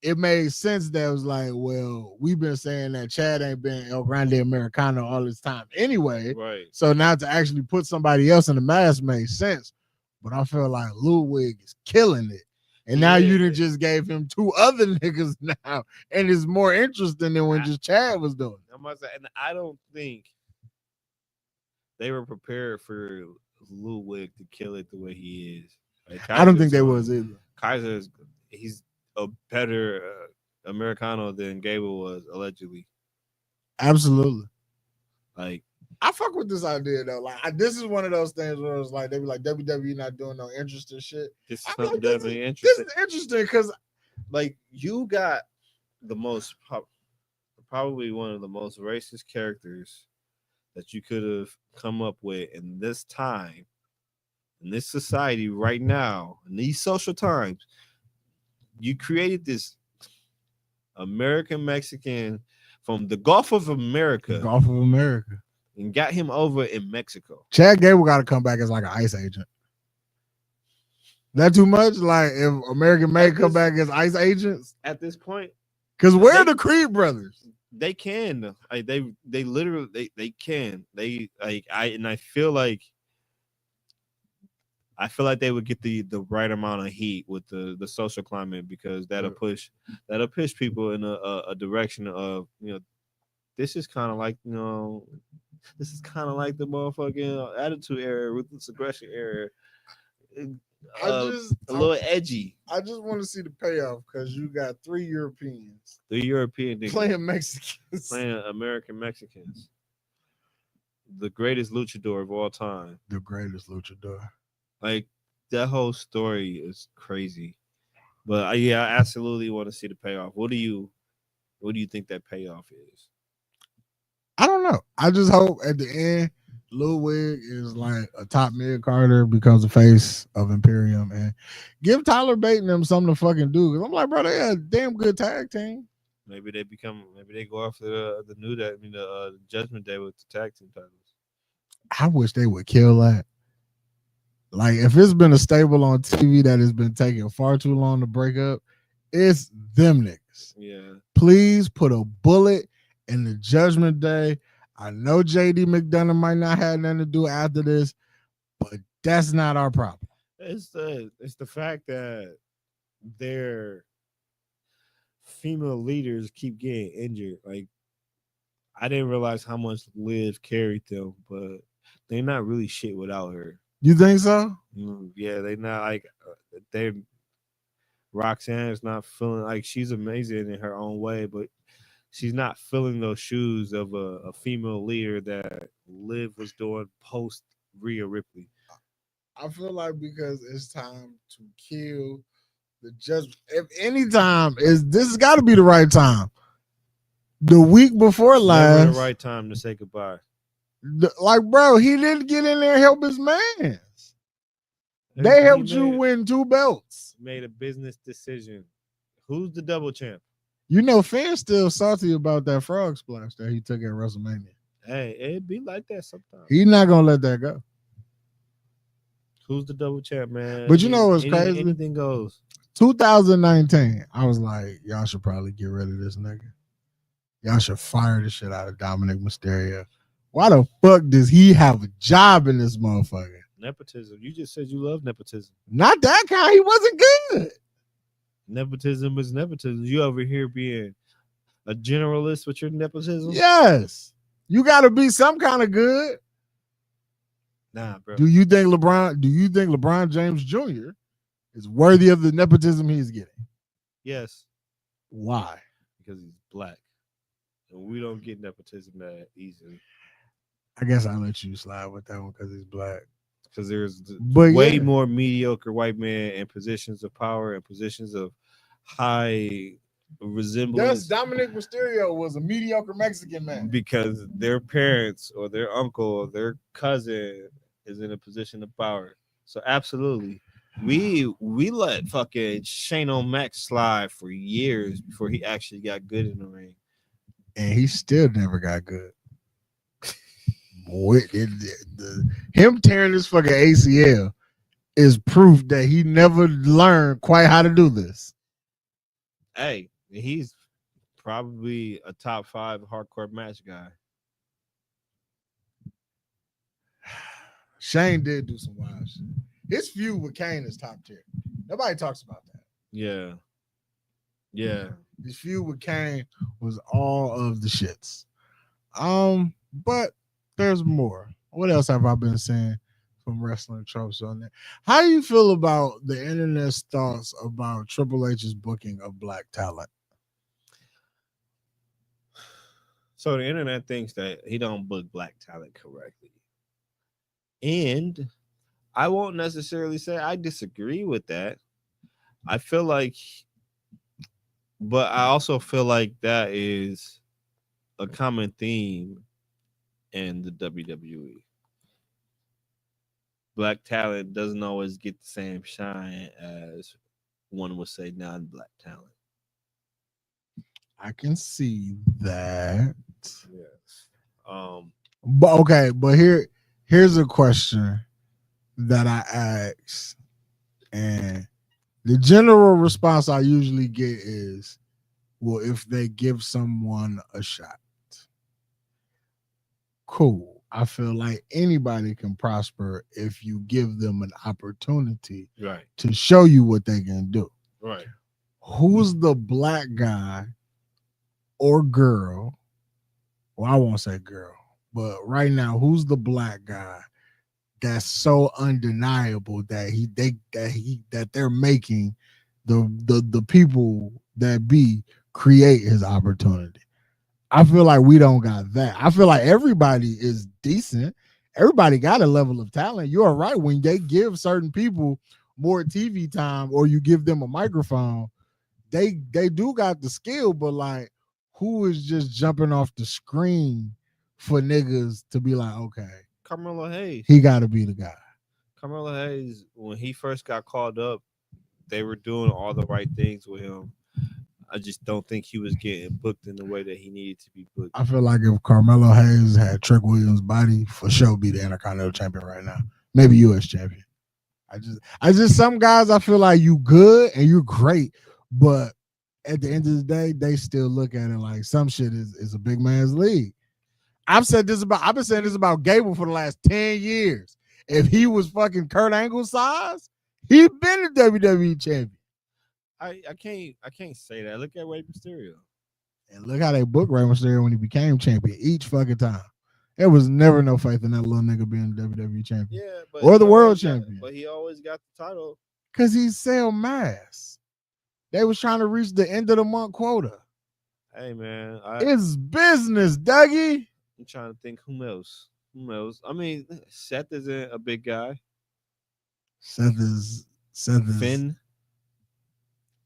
it made sense that it was like, well, we've been saying that Chad ain't been El Grande Americano all this time anyway. Right. So now to actually put somebody else in the mask made sense. But I feel like Ludwig is killing it. And now you done just gave him 2 other niggas now. And it's more interesting than when just Chad was doing it. And I don't think they were prepared for Ludwig to kill it the way he is. Like, I don't think they was either. Kaiser he's a better Americano than Gable was, allegedly. Absolutely. Like, I fuck with this idea though. Like, this is one of those things where it's like they be like WWE not doing no interesting shit. This is something definitely interesting. This is interesting because, like, you got the most probably one of the most racist characters that you could have come up with in this time, in this society right now, in these social times. You created this American Mexican from the Gulf of America. And got him over in Mexico. Chad Gable got to come back as like an ICE agent. That too much? Like if American Made come back as ICE agents? At this point. Because where are the Creed brothers? They can. Like they literally they can. I feel like I feel like they would get the right amount of heat with the social climate because that'll push people in a direction of this is kind of like this is kind of like the motherfucking attitude era, ruthless aggression era. A little edgy. I just want to see the payoff because you got 3 Europeans. The European niggas playing Mexicans. playing American Mexicans. The greatest luchador of all time. The greatest luchador. Like that whole story is crazy. But yeah, I absolutely want to see the payoff. What do you think that payoff is? I don't know. I just hope at the end Ludwig is like a top mid carder, becomes the face of Imperium, and give Tyler Bate and them something to fucking do. Because I'm like, bro, they a damn good tag team. Maybe they go after the new day. I mean, the Judgment Day with the tag team titles. I wish they would kill that. Like, if it's been a stable on TV that has been taking far too long to break up, it's them niggas. Yeah. Please put a bullet in the Judgment Day. I know JD McDonough might not have nothing to do after this, but that's not our problem. It's the fact that their female leaders keep getting injured. Like, I didn't realize how much Liv carried them, but they're not really shit without her. You think so? Yeah, they not like they. Roxanne is not feeling like she's amazing in her own way, but she's not filling those shoes of a female leader that Liv was doing post Rhea Ripley. I feel like because it's time to kill the judgment. If any time this has got to be the right time. The week before last, never the right time to say goodbye. Like, bro, he didn't get in there and help his man. They helped you win 2 belts. Made a business decision. Who's the double champ? You know, fans still salty about that frog splash that he took at WrestleMania. Hey, it'd be like that sometimes. He's not gonna let that go. Who's the double champ, man? But you know what's crazy? Anything goes. 2019, I was like, y'all should probably get rid of this nigga. Y'all should fire the shit out of Dominic Mysterio. Why the fuck does he have a job in this motherfucker? Nepotism. You just said you love nepotism. Not that kind. He wasn't good. Nepotism is nepotism. You over here being a generalist with your nepotism? Yes. You got to be some kind of good. Nah, bro. Do you think LeBron James Jr. is worthy of the nepotism he's getting? Yes. Why? Because he's black. And we don't get nepotism that easily. I guess I'll let you slide with that one because he's black. Because there's way more mediocre white men in positions of power and positions of high resemblance. Thus, Dominic Mysterio was a mediocre Mexican man. Because their parents or their uncle or their cousin is in a position of power. So absolutely. We let fucking Shane O'Mac slide for years before he actually got good in the ring. And he still never got good. Him tearing his fucking ACL is proof that he never learned quite how to do this. Hey, he's probably a top 5 hardcore match guy. Shane did do some wild shit. His feud with Kane is top tier. Nobody talks about that. Yeah. Yeah. His feud with Kane was all of the shits. But there's more. What else have I been saying from wrestling tropes on there? How do you feel about the internet's thoughts about Triple H's booking of black talent? So the internet thinks that he don't book black talent correctly. And I won't necessarily say I disagree with that. I feel like, but I also feel like that is a common theme in the WWE. Black talent doesn't always get the same shine as one would say non-black talent. I can see that. Yes. But here's a question that I ask, and the general response I usually get is, well, if they give someone a shot. Cool. I feel like anybody can prosper if you give them an opportunity Right. to show you what they can do. Right. Who's the black guy or girl? Well, I won't say girl, but right now, who's the black guy that's so undeniable that they're making the people that be create his opportunity? I feel like we don't got that. I feel like everybody is decent. Everybody got a level of talent. You're right. When they give certain people more TV time or you give them a microphone, they do got the skill, but like who is just jumping off the screen for niggas to be like, okay, Carmelo Hayes. he got to be the guy. Carmelo Hayes, when he first got called up, they were doing all the right things with him. I just don't think he was getting booked in the way that he needed to be booked. I feel like if Carmelo Hayes had Trick Williams' body, for sure be the Intercontinental Champion right now. Maybe U.S. Champion. I just some guys I feel like you good and you're great, but at the end of the day, they still look at it like some shit is a big man's league. I've been saying this about Gable for the last 10 years. If he was fucking Kurt Angle size, he'd been a WWE champion. I can't say that. Look at Rey Mysterio. And look how they booked Rey Mysterio when he became champion each fucking time. There was never no faith in that little nigga being the WWE champion. Yeah, but or the world champion. But he always got the title. Because he sell masks. They was trying to reach the end of the month quota. Hey man, it's business, Dougie. I'm trying to think who else. I mean, Seth isn't a big guy. Seth is Finn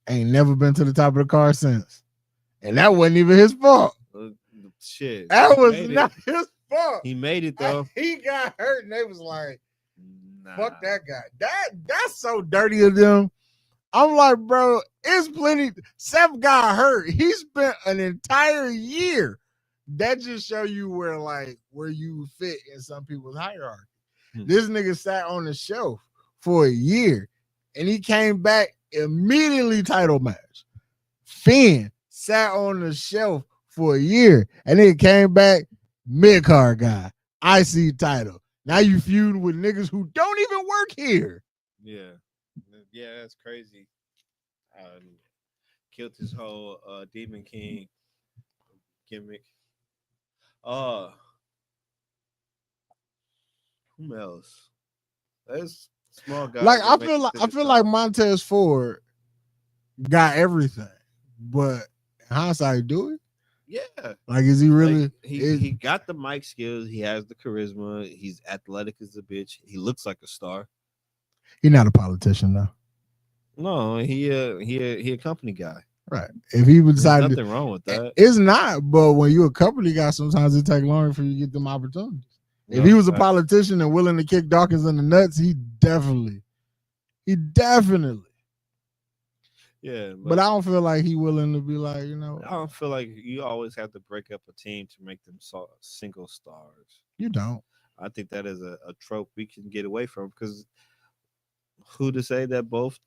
ain't never been to the top of the car since. And that wasn't even his fault. Shit. That was not his fault. He made it though. He got hurt and they was like, fuck that guy. That's so dirty of them. I'm like, bro, it's plenty. Seth got hurt. He spent an entire year. That just show you where you fit in some people's hierarchy. This nigga sat on the shelf for a year and he came back immediately title match. Finn sat on the shelf for a year and then came back mid-card guy, IC title. Now you feuding with niggas who don't even work here. Yeah, that's crazy. Killed his whole Demon King gimmick. Who else? There's small guys. Like I feel like Montez Ford got everything, but in hindsight, do it? Yeah. Like, is he really? Like, he got the mic skills. He has the charisma. He's athletic as a bitch. He looks like a star. He's not a politician though. No, he a company guy. Right. If he would decide, nothing wrong with that. It's not. But when you're a company guy, sometimes it takes longer for you to get them opportunities. If he was a politician and willing to kick Dawkins in the nuts, he definitely. Yeah, but I don't feel like he willing to be like, I don't feel like you always have to break up a team to make them single stars. You don't. I think that is a trope we can get away from, because who to say that both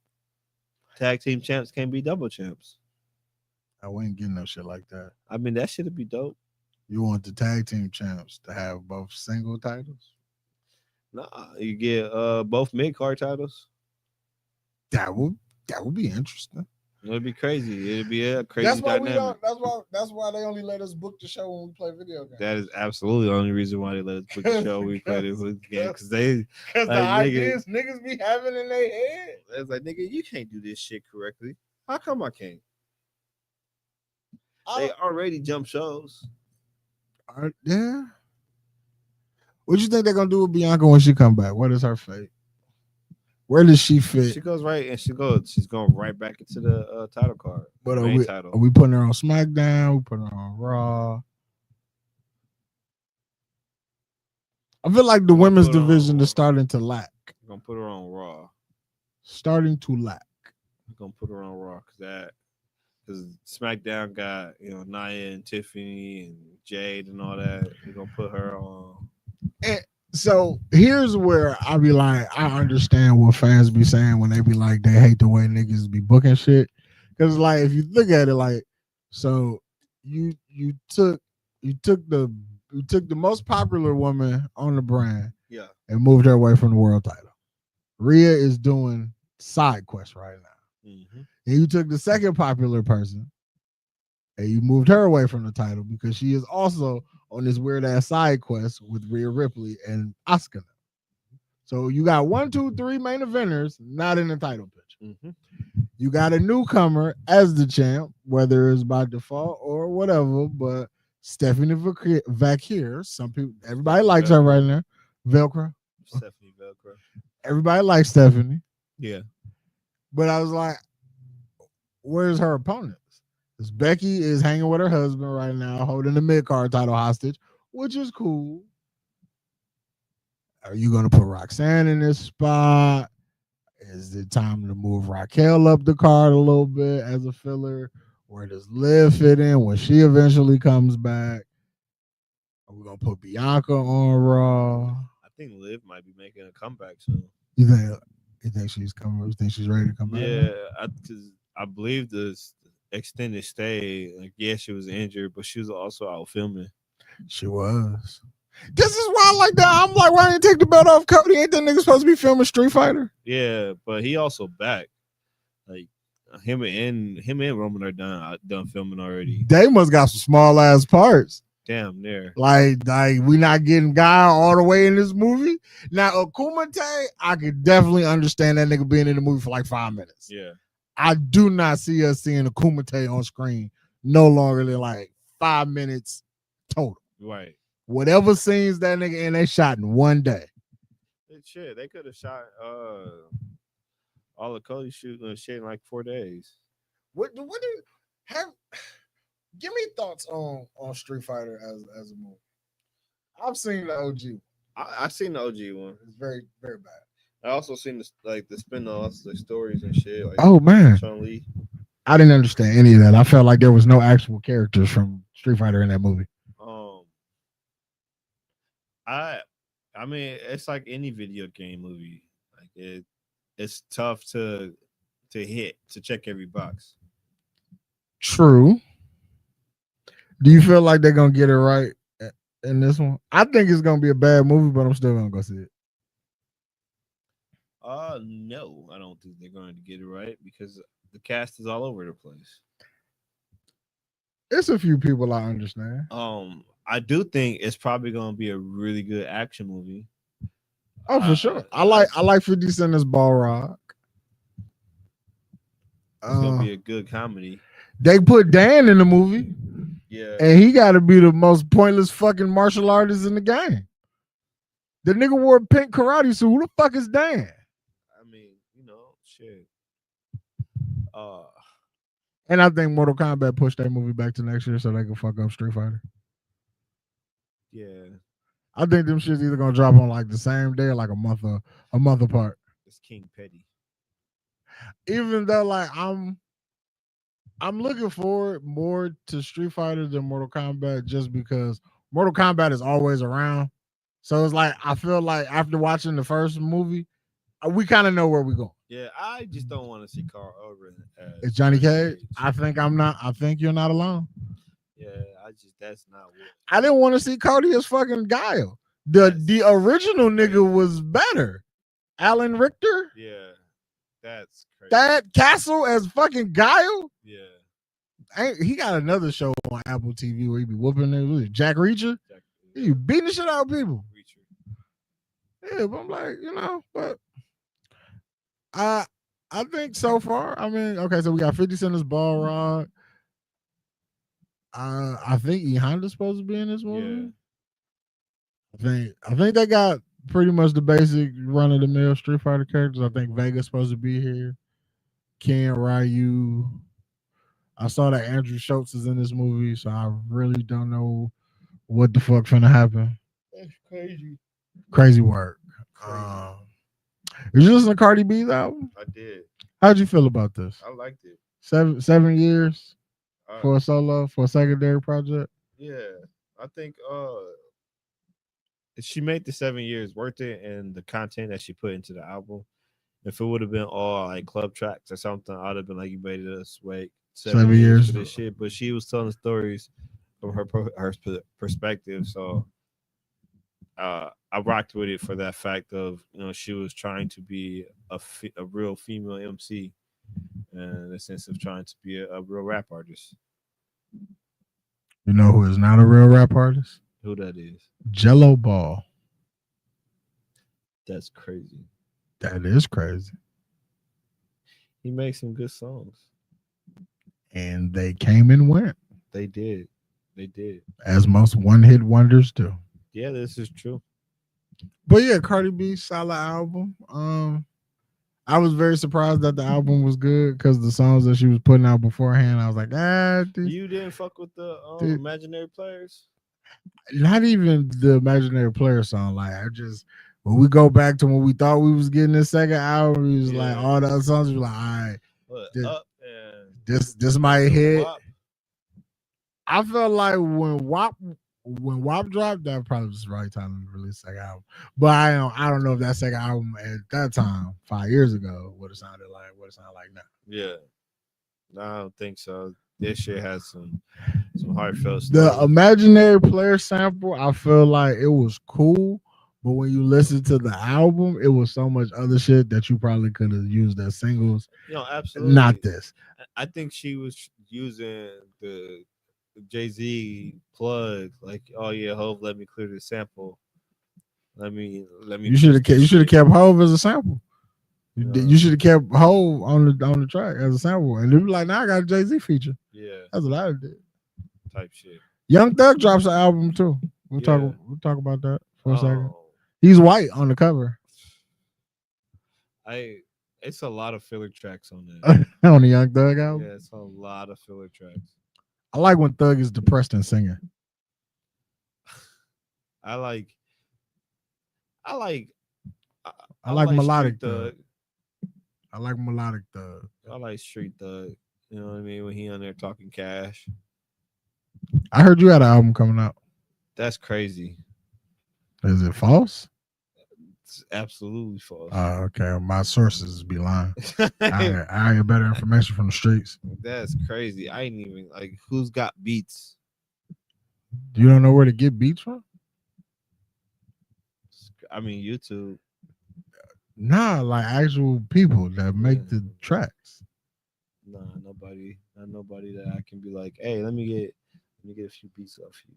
tag team champs can be double champs? I wouldn't get no shit like that. I mean, that should be dope. You want the tag team champs to have both single titles? Nah, you get both mid-card titles. That would be interesting. It'd be crazy. It'd be a crazy dynamic. That's why they only let us book the show when we play video games. That is absolutely the only reason why they let us book the show when we play this game, because the ideas niggas be having in their head. It's like, nigga, you can't do this shit correctly. How come I can't? They already jump shows. Yeah. What you think they're gonna do with Bianca when she come back? What is her fate? Where does she fit? She goes right, and she's going right back into the title card. But are we putting her on SmackDown? We putting her on Raw? I feel like the women's division is starting to lack. We're gonna put her on Raw. Starting to lack. We're gonna put her on Raw because SmackDown got Nia and Tiffany and Jade and all that. We're gonna put her on. And so here's where I be like, I understand what fans be saying when they be like they hate the way niggas be booking shit. Because like if you look at it like, so you took the we took the most popular woman on the brand Yeah. and moved her away from the world title. Rhea is doing side quests right now. Mm-hmm. And you took the second popular person and you moved her away from the title because she is also on this weird ass side quest with Rhea Ripley and Asuka. So you got 1, 2, 3 main eventers not in the title picture. Mm-hmm. You got a newcomer as the champ, whether it's by default or whatever, but Stephanie Vakir, everybody likes her right now. Velcro. Stephanie Velcro. Everybody likes Stephanie. Yeah. But I was like, where's her opponents? Because Becky is hanging with her husband right now, holding the mid-card title hostage, which is cool. Are you going to put Roxanne in this spot? Is it time to move Raquel up the card a little bit as a filler? Where does Liv fit in when she eventually comes back? Are we going to put Bianca on Raw? I think Liv might be making a comeback soon. You think she's coming? You think she's ready to come back? Yeah, because I believe this extended stay. Like, yeah, she was injured, but she was also out filming. She was. This is why I like that. I'm like, why didn't you take the belt off Cody? Ain't that nigga supposed to be filming Street Fighter? Yeah, but he also back. Like him and Roman are done filming already. They must got some small ass parts. Damn near. Like we not getting Guy all the way in this movie. Now Okumate, I could definitely understand that nigga being in the movie for like 5 minutes. Yeah. I do not see us seeing Okumate on screen no longer than like 5 minutes total. Right. Whatever scenes that nigga in, they shot in one day. Shit, they could have shot all of Cody shooting shit in like 4 days. What do you have? Give me thoughts on Street Fighter as a movie. I've seen the OG. I've seen the OG one. It's very, very bad. I also seen the spin-offs, the stories and shit. Like oh man, Chun-Li. I didn't understand any of that. I felt like there was no actual characters from Street Fighter in that movie. I mean, it's like any video game movie. Like it's tough to check every box. True. Do you feel like they're gonna get it right in this one? I think it's gonna be a bad movie, but I'm still gonna go see it. No, I don't think they're going to get it right because the cast is all over the place. It's a few people I understand. I do think it's probably going to be a really good action movie. Oh, for sure. I like 50 Cent as Balrog. It's gonna be a good comedy. They put Dan in the movie. Yeah. And he got to be the most pointless fucking martial artist in the game. The nigga wore a pink karate suit. Who the fuck is Dan? I mean, shit. And I think Mortal Kombat pushed that movie back to next year so they can fuck up Street Fighter. Yeah. I think them shit's either gonna drop on like the same day or like a month apart. It's King Petty. Even though like I'm looking forward more to Street Fighter than Mortal Kombat just because Mortal Kombat is always around. So it's like I feel like after watching the first movie, we kind of know where we're going. Yeah, I just don't want to see Carl Urban as Johnny Cage. I think you're not alone. Yeah, that's not what I didn't want to see Cody as fucking Guile. The original nigga was better. Alan Richter. Yeah, that's crazy. That Castle as fucking Guile. Yeah, he got another show on Apple TV where he be whooping it. Jack Reacher. He beating the shit out of people. Yeah, but I'm like, but I think so far. I mean, okay, so we got 50 Cent as Balrog. I think E Honda's supposed to be in this movie. Yeah. I think they got pretty much the basic run of the mill Street Fighter characters. I think Vega's supposed to be here. Ken, Ryu. I saw that Andrew Schultz is in this movie, so I really don't know what the fuck finna happen. That's crazy. Crazy work. Did you listen to Cardi B's album? I did. How'd you feel about this? I liked it. 7 years for a solo, for a secondary project? Yeah. I think she made the 7 years worth it, and the content that she put into the album. If it would have been all like club tracks or something, I'd have been like, you made us wait 7 years for this shit. But she was telling stories from her perspective. So I rocked with it for that fact of she was trying to be a real female MC, in the sense of trying to be a real rap artist. You know who is not a real rap artist? Who that is? Jello Ball. That's crazy. That is crazy. He makes some good songs. And they came and went. They did. As most one-hit wonders do. Yeah, this is true. But yeah, Cardi B, solid album. I was very surprised that the album was good because the songs that she was putting out beforehand, I was like, you didn't fuck with the Imaginary Players? Not even the Imaginary Player song. Like, when we go back to when we thought we was getting this second album, it was like all the other songs were like, all right, this might hit. WAP. I felt like when WAP dropped, that probably was the right time to release the second album. But I don't know if that second album at that time, 5 years ago, would have sounded like what it sounded like now. Yeah. No, I don't think so. This shit has some heartfelt stuff. The Imaginary Player sample, I feel like it was cool, but when you listen to the album, it was so much other shit that you probably could have used as singles. Absolutely. Not this. I think she was using the Jay-Z plug, like, oh yeah, Hov, let me clear the sample. Let me. You should have kept Hov as a sample. You should have kept Hov on the track as a sample, and they be like, now I got a Jay-Z feature. Yeah, that's what I did. Type shit. Young Thug drops an album too. We'll talk about that for a second. He's white on the cover. It's a lot of filler tracks on that. On the Young Thug album. Yeah, it's a lot of filler tracks. I like when Thug is depressed and singing. I like melodic Thug. I like melodic Thug. I like street Thug. You know what I mean? When he on there talking cash. I heard you had an album coming out. That's crazy. Is it false? It's absolutely false. Okay. My sources be lying. I get better information from the streets. That's crazy. I ain't even who's got beats. You don't know where to get beats from? I mean, YouTube. Nah, like actual people that make the tracks. Nah, not nobody that I can be like, hey, let me get a few beats off you.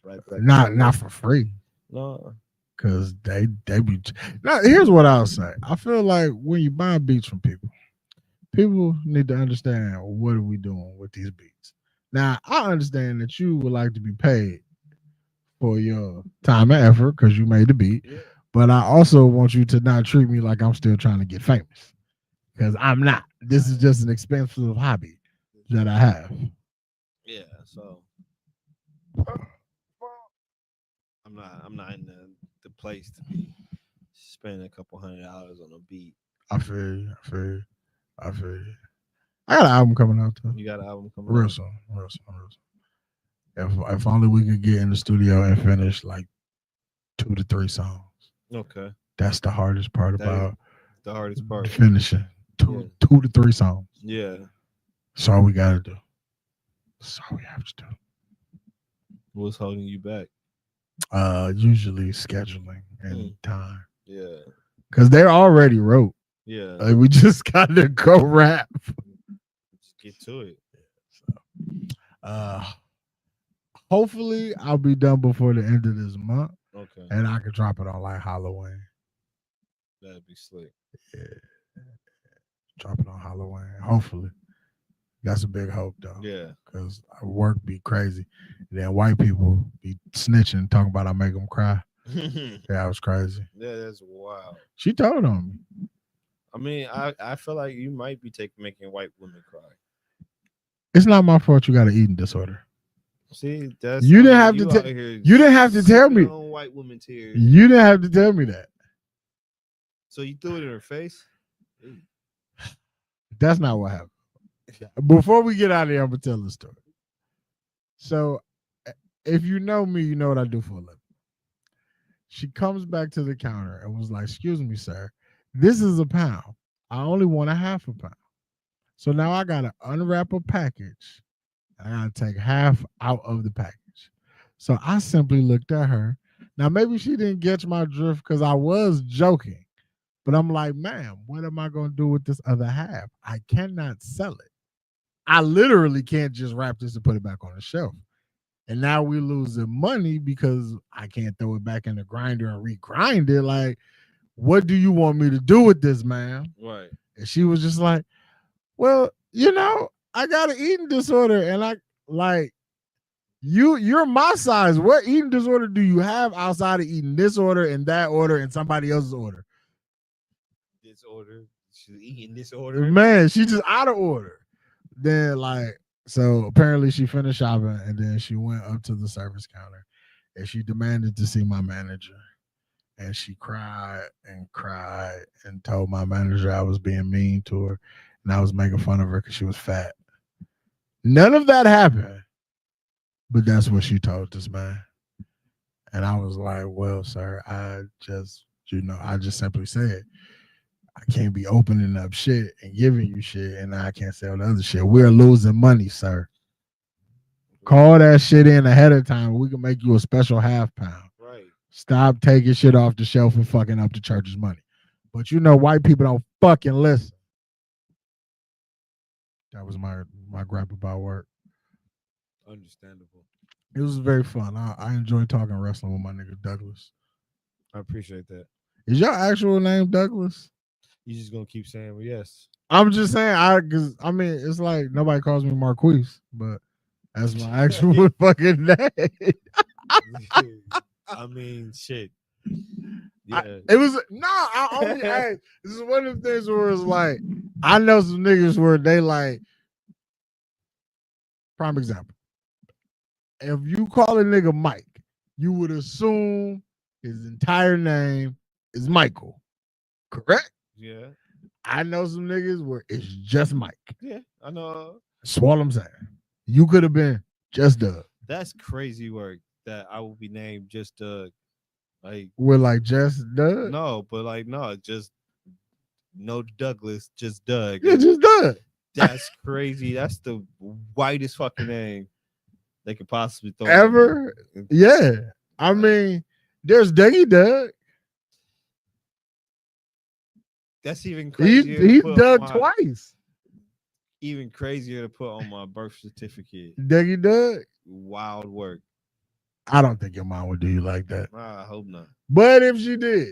Right back. Not for free. No. Cause they be now. Here's what I'll say. I feel like when you buy beats from people need to understand what are we doing with these beats. Now I understand that you would like to be paid for your time and effort because you made the beat, but I also want you to not treat me like I'm still trying to get famous because I'm not. This is just an expensive hobby that I have. Yeah, so I'm not in the place to be spending a couple $100 on a beat. I feel you. I got an album coming out too. You got an album coming real out? Soon. If only we could get in the studio and finish like 2 to 3 songs. Okay. That's the hardest part about the hardest part. Finishing 2 to 3 songs. Yeah. That's all we gotta do. That's all we have to do. What's holding you back? Usually scheduling and time. Yeah. Because they're already wrote. Yeah. We just gotta go rap. Just get to it. So, hopefully I'll be done before the end of this month. Okay. And I can drop it on like Halloween. That'd be slick. Yeah. Drop it on Halloween. Hopefully. That's a big hope though. Yeah. Because work be crazy. And then white people be snitching, talking about I make them cry. Yeah, that was crazy. Yeah, that's wild. She told on me. I mean, I feel like you might be making white women cry. It's not my fault you got an eating disorder. See, that's you didn't have to. You didn't have to tell me. White woman tears. You didn't have to tell me that. So you threw it in her face. That's not what happened. Before we get out of here, I'm gonna tell the story. So, if you know me, you know what I do for a living. She comes back to the counter and was like, "Excuse me, sir, this is a pound. I only want a half a pound. So now I gotta unwrap a package I gotta take half out of the package. So I simply looked at her. Now maybe she didn't catch my drift because I was joking, but I'm like, ma'am, what am I gonna do with this other half? I cannot sell it. I literally can't just wrap this and put it back on the shelf. And now we're losing money because I can't throw it back in the grinder and regrind it. Like, what do you want me to do with this, ma'am? Right. And she was just like, well, I got an eating disorder, and I like you're my size. What eating disorder do you have outside of eating this order and that order and somebody else's order? This order. She's eating this order. Man, she just out of order. Then so apparently she finished shopping and then she went up to the service counter and she demanded to see my manager. And she cried and told my manager I was being mean to her and I was making fun of her because she was fat. None of that happened, but that's what she told this man. And I was like, well, sir, I just simply said, I can't be opening up shit and giving you shit and I can't sell the other shit. We're losing money, sir. Call that shit in ahead of time. We can make you a special half pound. Right. Stop taking shit off the shelf and fucking up the church's money. But white people don't fucking listen. That was my gripe about work. Understandable. It was very fun. I enjoyed talking wrestling with my nigga Douglas. I appreciate that. Is your actual name Douglas? You just gonna keep saying, well, yes. I'm just saying, because it's like nobody calls me Marquise, but that's my actual fucking name. I mean, shit. Yeah. I only asked. This is one of the things where it's like, I know some niggas where they like, prime example. If you call a nigga Mike, you would assume his entire name is Michael. Correct? Yeah. I know some niggas where it's just Mike. Yeah, I know. That's what I'm saying. You could have been just Doug. That's crazy work that I will be named just Doug. Like, we're like just Doug? No, but like, no, just no Douglas, just Doug. Yeah, just Doug. That's crazy. That's the whitest fucking name they could possibly throw. Ever? Yeah. I mean, there's Dougie Doug. That's even crazier. He Doug twice. Even crazier to put on my birth certificate. Dougie Doug? Wild work. I don't think your mom would do you like that. I hope not. But if she did,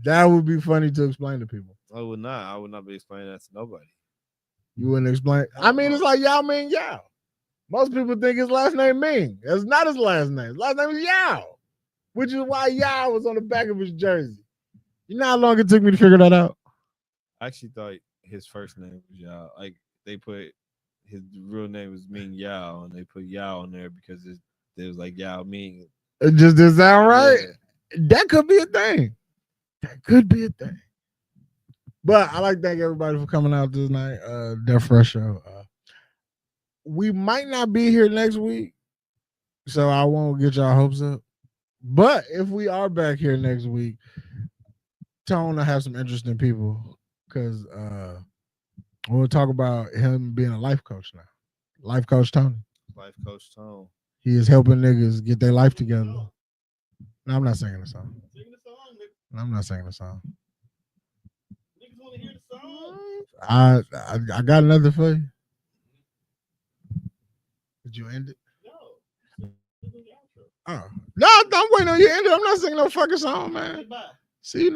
that would be funny to explain to people. I would not. I would not be explaining that to nobody. You wouldn't explain? I mean, it's like Yao Ming Yao. Most people think his last name Ming. That's not his last name. His last name is Yao, which is why Yao was on the back of his jersey. You know how long it took me to figure that out? I actually thought his first name was Yao. Like, they put his real name was Ming Yao, and they put Yao on there because it was like Yao Ming. It just didn't sound right. Yeah. That could be a thing. But I like to thank everybody for coming out this night. Death Fresh Show. We might not be here next week, so I won't get y'all hopes up. But if we are back here next week, Tone will have some interesting people because we'll talk about him being a life coach now. Life coach Tony. Life coach Tone. He is helping niggas get their life together. No, I'm not singing the song. I'm not singing the song. Niggas want to hear the song. I got another for you. Did you end it? No. Oh. No, I'm waiting on you to end it. I'm not singing no fucking song, man. See you.